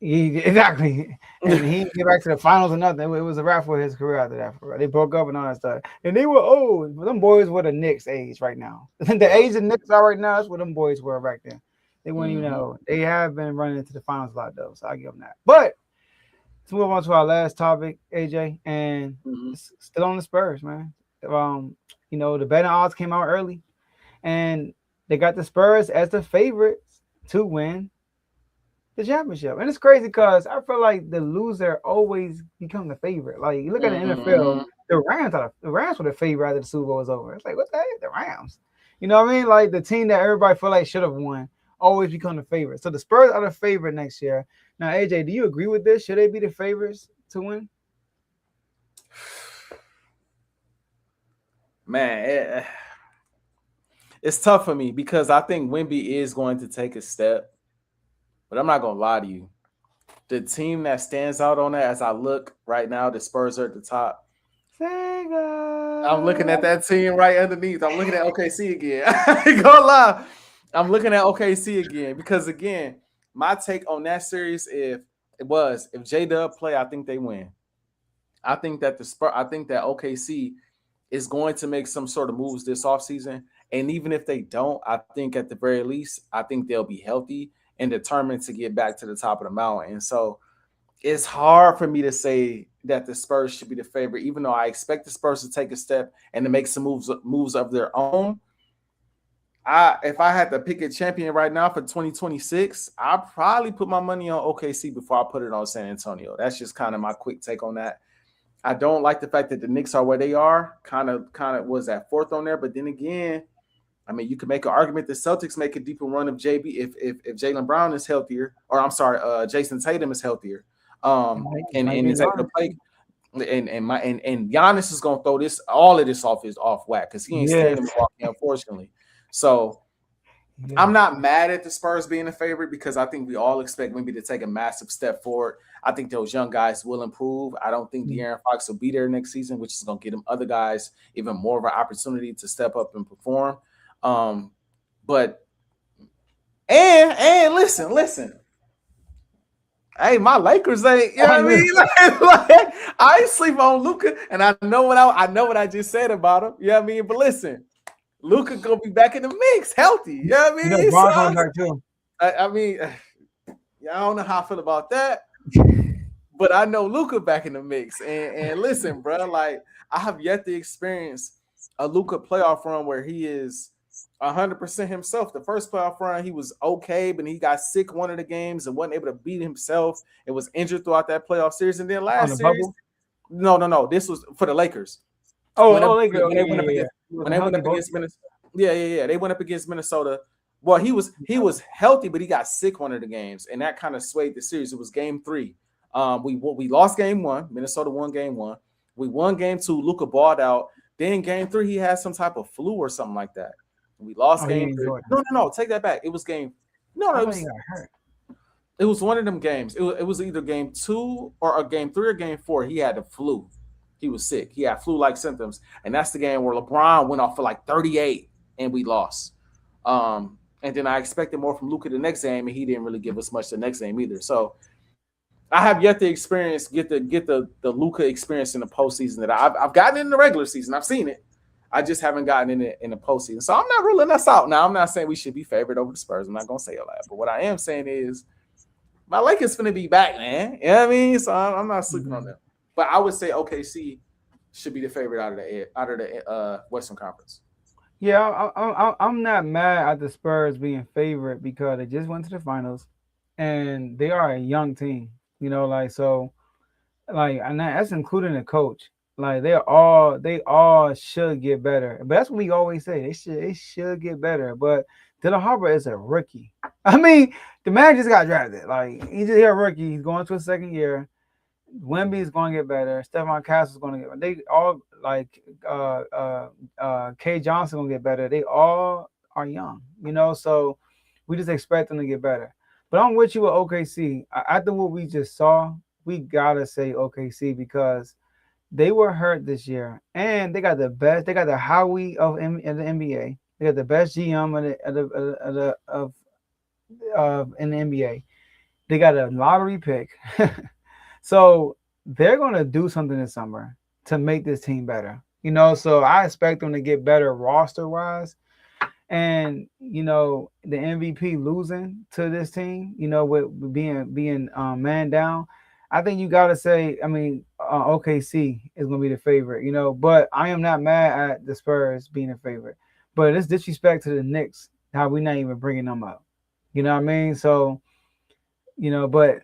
Exactly. And he didn't get back to the finals or nothing. It was a wrap for his career after that. They broke up and all that stuff. And they were old. Them boys were the Knicks age right now. The age the Knicks are right now, that's what them boys were back then. They weren't even that old. They have been running into the finals a lot though, so I give them that. But let's move on to our last topic, AJ, and it's still on the Spurs, man. The betting odds came out early, and they got the Spurs as the favorites to win the championship. And it's crazy because I feel like the loser always become the favorite. Like you look at the NFL, the Rams were the favorite after the Super Bowl was over. It's like, what the heck? The Rams. You know what I mean? Like the team that everybody feel like should have won always become the favorite. So the Spurs are the favorite next year. Now, AJ, do you agree with this? Should they be the favorites to win? Man, it's tough for me because I think Wemby is going to take a step. But I'm not going to lie to you. The team that stands out on that, as I look right now, the Spurs are at the top. I'm looking at that team right underneath. I'm looking at OKC again. I ain't gonna lie. I'm looking at OKC again because, again, my take on that series, if J-Dub play, I think they win. I think that OKC is going to make some sort of moves this offseason. And even if they don't, I think at the very least, I think they'll be healthy and determined to get back to the top of the mountain. And so it's hard for me to say that the Spurs should be the favorite, even though I expect the Spurs to take a step and to make some moves of their own. If I had to pick a champion right now for 2026, I'd probably put my money on OKC before I put it on San Antonio. That's just kind of my quick take on that. I don't like the fact that the Knicks are where they are, kind of was at fourth on there. But then again, I mean, you can make an argument the Celtics make a deeper run of JB if Jalen Brown is healthier, or I'm sorry, Jason Tatum is healthier, and is able to play. And Giannis is gonna throw all of this off whack because he ain't staying in Milwaukee, unfortunately. So I'm not mad at the Spurs being a favorite because I think we all expect Wemby to take a massive step forward. I think those young guys will improve. I don't think De'Aaron Fox will be there next season, which is gonna get them other guys even more of an opportunity to step up and perform. But listen. Hey, my Lakers ain't, you know what I mean? Like, I ain't sleep on Luka, and I know what I just said about him. You know what I mean? But listen, Luka gonna be back in the mix, healthy. You know what I mean? I mean, I don't know how I feel about that, but I know Luka back in the mix. And listen, bro, like I have yet to experience a Luka playoff run where he is 100% himself. The first playoff run, he was okay, but he got sick one of the games and wasn't able to beat himself. It was injured throughout that playoff series. And then last series, no. This was for the Lakers. Lakers. When they went up against Minnesota. Yeah. They went up against Minnesota. Well, he was healthy, but he got sick one of the games, and that kind of swayed the series. It was game 3. We lost game 1. Minnesota won game 1. We won game 2. Luka balled out. Then game 3, he had some type of flu or something like that. We lost game 3. No, take that back. It was game. No, it was one of them games. It was either game 2 or a game 3 or game 4. He had the flu. He was sick. He had flu-like symptoms, and that's the game where LeBron went off for like 38, and we lost. And then I expected more from Luka the next game, and he didn't really give us much the next game either. So I have yet to get the Luka experience in the postseason that I've gotten in the regular season. I've seen it. I just haven't gotten in it in the postseason. So I'm not ruling us out. Now, I'm not saying we should be favored over the Spurs. I'm not going to say all that. But what I am saying is my Lakers finna be back, man. You know what I mean? So I'm not sleeping on them. But I would say OKC should be the favorite out of the Western Conference. Yeah, I'm not mad at the Spurs being favorite because they just went to the finals, and they are a young team. You know, and that's including the coach. Like they all should get better. But that's what we always say. They should get better. But Dylan Harper is a rookie. I mean, the man just got drafted. Like he's just a rookie. He's going to a second year. Wemby is going to get better. Stephon Castle is going to get better. They all K Johnson going to get better. They all are young, you know. So we just expect them to get better. But I'm with you with OKC. After what we just saw, we gotta say OKC because they were hurt this year, and they got the best. They got the Howie of the NBA. They got the best GM in the NBA. They got a lottery pick. So they're going to do something this summer to make this team better. So I expect them to get better roster wise. And the MVP losing to this team, with being man down, I think you got to say, I mean, OKC is going to be the favorite, but I am not mad at the Spurs being a favorite. But it's disrespect to the Knicks how we're not even bringing them up. You know what I mean? So, but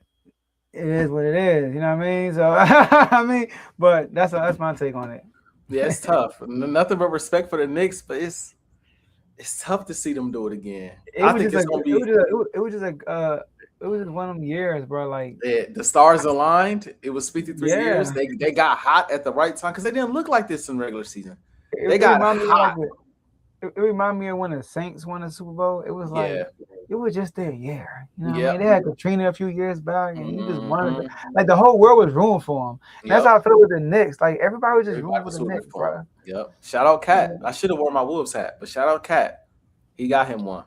it is what it is. You know what I mean? So I mean, but that's my take on it. Yeah, it's tough. Nothing but respect for the Knicks, but it's tough to see them do it again. I think it's gonna be. It was just one of them years, bro. Like the stars aligned. It was 53 Yeah. years. They got hot at the right time because they didn't look like this in regular season. it, They it got reminded me hot. like it reminded me of when the Saints won the Super Bowl. It was like Yeah. it was just their year. You know what I Yep. mean? They had Katrina a few years back, and you just wanted Mhm. like the whole world was rooting for them. That's Yep. how I feel with the Knicks. Like everybody was just Everybody rooting for was the rooting Knicks, for bro. him. Yep. Shout out Cat. I should have worn my Wolves hat, but shout out Cat. He got him one.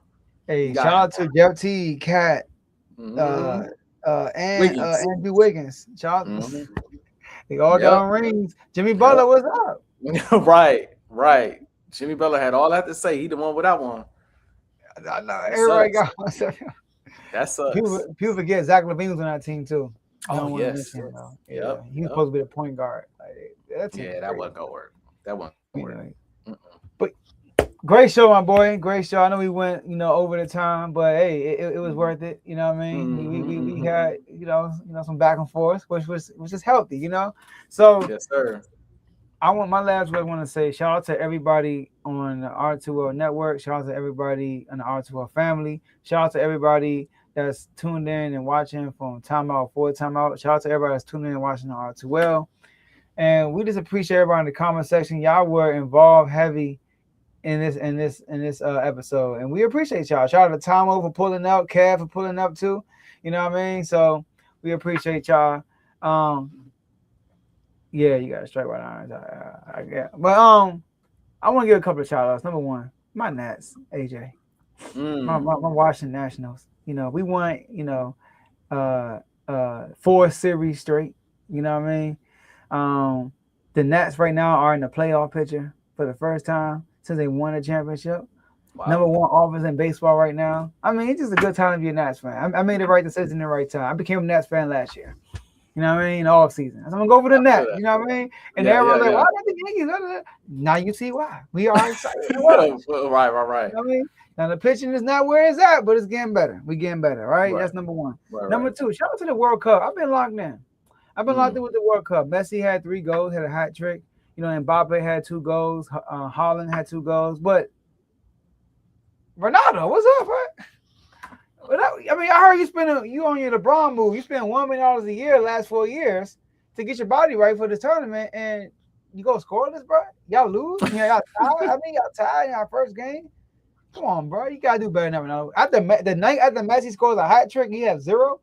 Hey, He got shout him out to Jeff T, Cat, one. and Wiggins. Andrew Wiggins. Shout out, Mhm. they all Yep. got on rings. Jimmy Butler, what's up? Right. Jimmy Butler had all that to say. He the one without one. I know That everybody sucks. got one. That sucks. People forget Zach LaVine was on that team too. I Oh, don't want to yes. mention him though. Yeah, Yep, he was yep. supposed to be the point guard. Like, that team Yeah, was that crazy. wasn't gonna work. That wasn't You gonna work. know. But great show, my boy. Great show. I know we went, over the time, but hey, it was worth it. You know what I mean? We had, some back and forth, which was just healthy, So Yes, sir. my last word I want to say shout out to everybody on the R2L network. Shout out to everybody on the R2L family. Shout out to everybody that's tuned in and watching from timeout forward timeout. Shout out to everybody that's tuning in and watching the R2L. And we just appreciate everybody in the comment section. Y'all were involved heavy in this episode, and we appreciate y'all. Shout out to Tomo for pulling up, Kev for pulling up too. You know what I mean? So we appreciate y'all. Yeah, you got to strike right irons. I get, but I want to give a couple of shout outs. Number one, my Nats, AJ, my Washington Nationals. We won. 4 series straight. You know what I mean? The Nats right now are in the playoff picture for the first time since they won a championship. Wow. Number 1 offense in baseball right now. I mean, it's just a good time to be a Nats fan. I made the right decision in the right time. I became a Nats fan last year. You know what I mean? All season. So I'm gonna go for the Nats. You know what I mean? And everyone's like, why not the Yankees? Now you see why. We are excited. Right. You know what I mean? Now the pitching is not where it's at, but it's getting better. We're getting better, right? That's number 1. Number 2, shout out to the World Cup. I've been locked in. Locked in with the World Cup. Messi had 3 goals, had a hat trick. Mbappe had 2 goals. Haaland had 2 goals. But Ronaldo, what's up, right? I mean, I heard you on your LeBron move. You spend $1 million a year the last 4 years to get your body right for this tournament, and you go scoreless, bro. Y'all lose. Y'all tied. Y'all tied in our first game. Come on, bro. You gotta do better than Ronaldo. The night after Messi scores a hat trick, he has 0.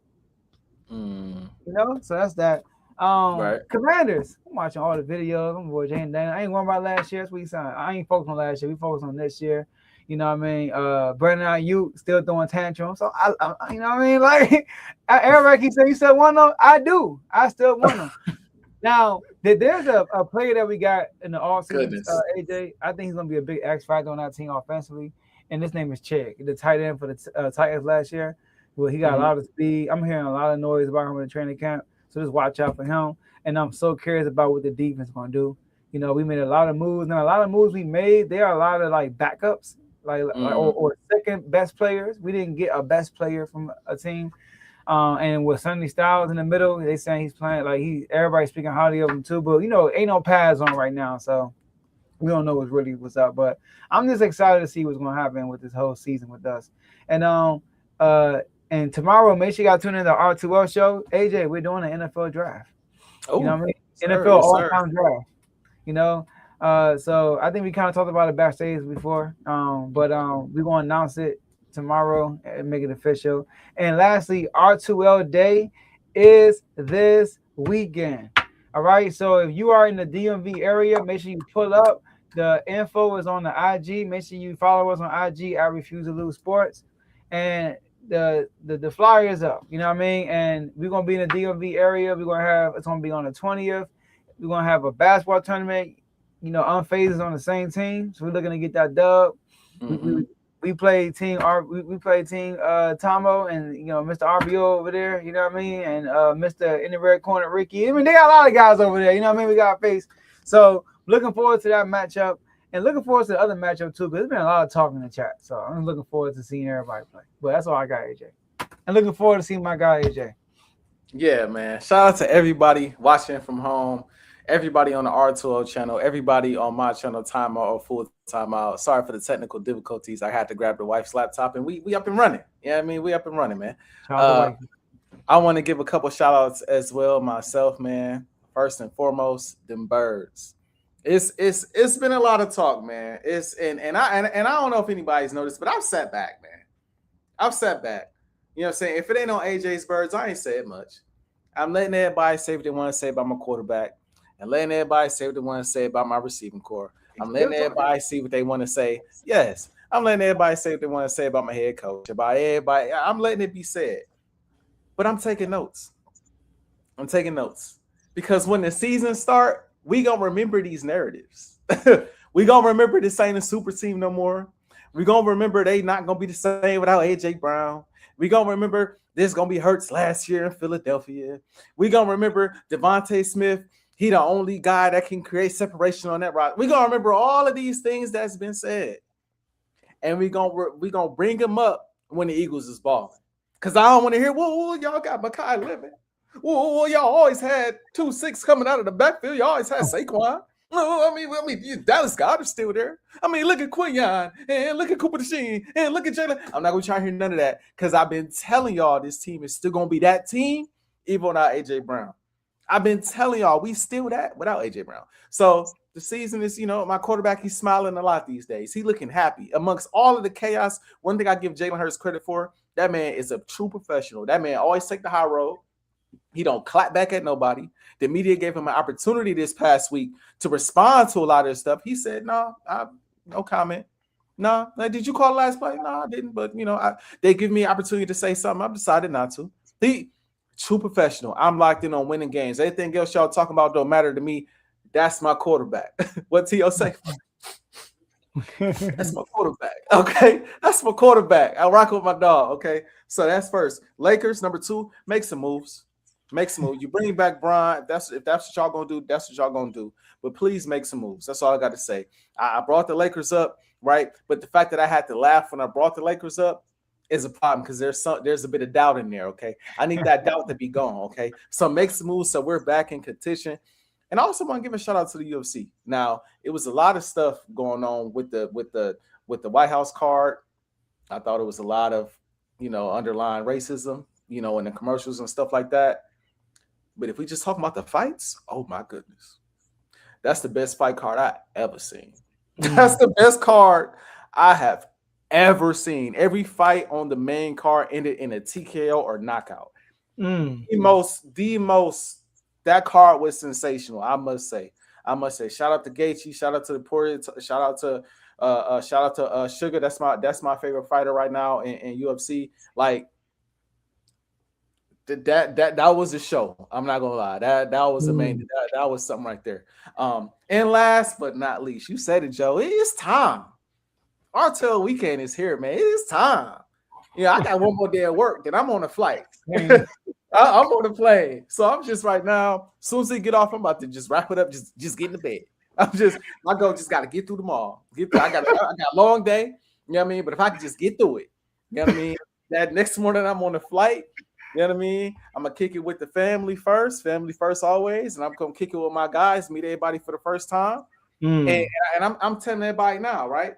So that's that. Commanders. I'm watching all the videos. I'm boy Jane Dan. I ain't worried about last year. That's what he signed. I ain't focused on last year. We focused on this year. You know what I mean? Brandon Ayuk still throwing tantrums. So I you know what I mean? Like everybody keeps saying you still want them. I do. I still want them. Now, there's a player that we got in the offseason, AJ. I think he's gonna be a big X factor on that team offensively, and his name is Chick, the tight end for the Titans last year. Well, he got a lot of speed. I'm hearing a lot of noise about him in the training camp, so just watch out for him. And I'm so curious about what the defense is gonna do. We made a lot of moves. Now, a lot of moves we made, there are a lot of like backups. Or second best players. We didn't get a best player from a team. And with Sonny Styles in the middle, they saying he's playing like everybody's speaking highly of him too. But ain't no pads on right now, so we don't know what's up. But I'm just excited to see what's gonna happen with this whole season with us. And tomorrow, make sure you got tune in to the R2L show. AJ, we're doing an NFL draft. You know what I mean? NFL all-time draft. So I think we kind of talked about it backstage before, but we're going to announce it tomorrow and make it official. And lastly, R2L Day is this weekend. All right, so if you are in the DMV area, make sure you pull up. The info is on the IG. Make sure you follow us on IG at Refuse to Lose Sports. And the flyers up. You know what I mean? And we're gonna be in the DMV area. It's gonna be on the 20th. We're gonna have a basketball tournament. You know, Unfazed is on the same team, so we're looking to get that dub. We played team Tomo and Mr. RBO over there, you know what I mean, and Mr. in the red corner Ricky. I mean, they got a lot of guys over there, you know what I mean. We got face, so looking forward to that matchup and looking forward to the other matchup too, because there's been a lot of talk in the chat. So I'm looking forward to seeing everybody play. But that's all I got, AJ. I'm looking forward to seeing my guy AJ. Yeah, man. Shout out to everybody watching from home. Everybody on the R2O channel, everybody on my channel, Timeout or Full Timeout. Sorry for the technical difficulties. I had to grab the wife's laptop, and we up and running. Yeah, I mean, we up and running, man. I want to give a couple shout outs as well myself, man. First and foremost, them birds. It's been a lot of talk, man. And I don't know if anybody's noticed, but I've sat back, man. I've sat back. You know what I'm saying? If it ain't on AJ's birds, I ain't said much. I'm letting everybody say what they want to say about my quarterback. And letting everybody say what they want to say about my receiving core. I'm letting everybody see what they want to say. Yes, I'm letting everybody say what they want to say about my head coach, about everybody. I'm letting it be said. But I'm taking notes. Because when the season start, we going to remember these narratives. We going to remember this ain't a super team no more. We going to remember they not going to be the same without AJ Brown. We going to remember this going to be Hurts last year in Philadelphia. We going to remember Devontae Smith. He the only guy that can create separation on that route. We're going to remember all of these things that's been said. And we're gonna bring them up when the Eagles is balling. Because I don't want to hear, whoa, y'all got Mekhi Living. Whoa, y'all always had 2-6 coming out of the backfield. You always had Saquon. I mean, Dallas Goddard still there. I mean, look at Quinyon, and look at Cooper DeSheen, and look at Jalen. I'm not going to try to hear none of that because I've been telling y'all this team is still going to be that team, even without A.J. Brown. I've been telling y'all we still that without A.J. Brown. So the season is, my quarterback, he's smiling a lot these days. He's looking happy. Amongst all of the chaos, one thing I give Jalen Hurts credit for, that man is a true professional. That man always take the high road. He don't clap back at nobody. The media gave him an opportunity this past week to respond to a lot of this stuff. He said, no comment. No, did you call the last play? No, I didn't. But, they give me an opportunity to say something. I've decided not to. True professional. I'm locked in on winning games. Anything else y'all talking about don't matter to me. That's my quarterback. What T.O. say? That's my quarterback. Okay. That's my quarterback. I rock with my dog. Okay. So that's first. Lakers, number 2, make some moves. You bring back Bron. If that's what y'all gonna do, that's what y'all gonna do. But please make some moves. That's all I got to say. I brought the Lakers up, right? But the fact that I had to laugh when I brought the Lakers up is a problem because there's a bit of doubt in there, okay? I need that doubt to be gone, okay? So make some moves so we're back in competition. And I also want to give a shout out to the UFC. Now, it was a lot of stuff going on with the White House card. I thought it was a lot of, underlying racism, in the commercials and stuff like that. But if we just talk about the fights, oh my goodness. That's the best fight card I ever seen. That's the best card I have ever seen. Every fight on the main card ended in a TKO or knockout. The most that card was sensational. I must say. Shout out to Gaethje. Shout out to the Poirier. Shout out to Sugar. That's my favorite fighter right now in UFC. Like that was a show. I'm not gonna lie. That was amazing. That was something right there. And last but not least, you said it, Joe. It's time. RTL weekend is here, man. It's time. I got one more day at work, then I'm on a flight. I'm on the plane. So I'm just right now, as soon as they get off, I'm about to just wrap it up, just get in the bed. My goal just got to get through the mall. I got a long day, you know what I mean? But if I could just get through it, you know what I mean? That next morning I'm on the flight, you know what I mean? I'm going to kick it with the family first always, and I'm going to kick it with my guys, meet everybody for the first time. And I'm telling everybody now, right?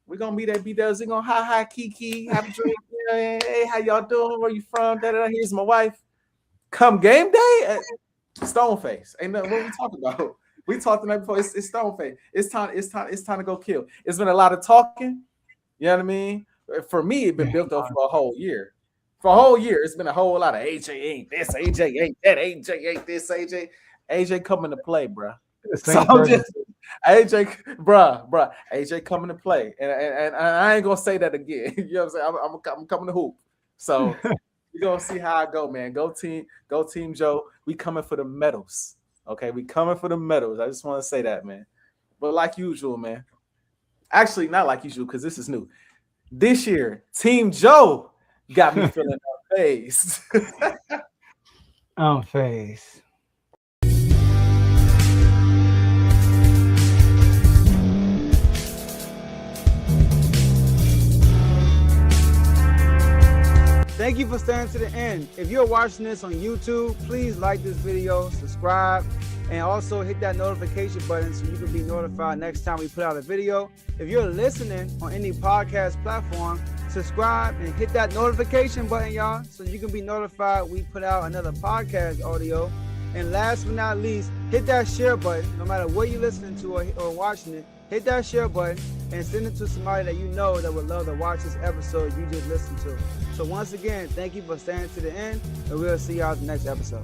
We're going to meet at B-Dubs. We're going to hi, Kiki, have a drink. Hey, how y'all doing? Where you from? Here's my wife. Come game day, Stoneface. Ain't nothing what we talking about. We talked the night before. It's Stoneface. It's time to go kill. It's been a lot of talking. You know what I mean? For me, it's been built up for a whole year. For a whole year, it's been a whole lot of AJ ain't this, AJ ain't that, AJ ain't this, AJ coming to play, bro. So I'm just AJ, AJ coming to play, and I ain't gonna say that again. You know what I'm saying? I'm coming to hoop. So we're gonna see how I go, man. Go team Joe. We coming for the medals. Okay, we coming for the medals. I just want to say that, man. But like usual, man. Actually, not like usual, because this is new. This year, Team Joe got me feeling unfazed. Unfazed. Thank you for staying to the end. If you're watching this on YouTube, please like this video, subscribe, and also hit that notification button so you can be notified next time we put out a video. If you're listening on any podcast platform, subscribe and hit that notification button, y'all, so you can be notified we put out another podcast audio. And last but not least, hit that share button. No matter what you're listening to or watching it, hit that share button and send it to somebody that you know that would love to watch this episode you just listened to. So once again, thank you for staying to the end, and we'll see y'all in the next episode.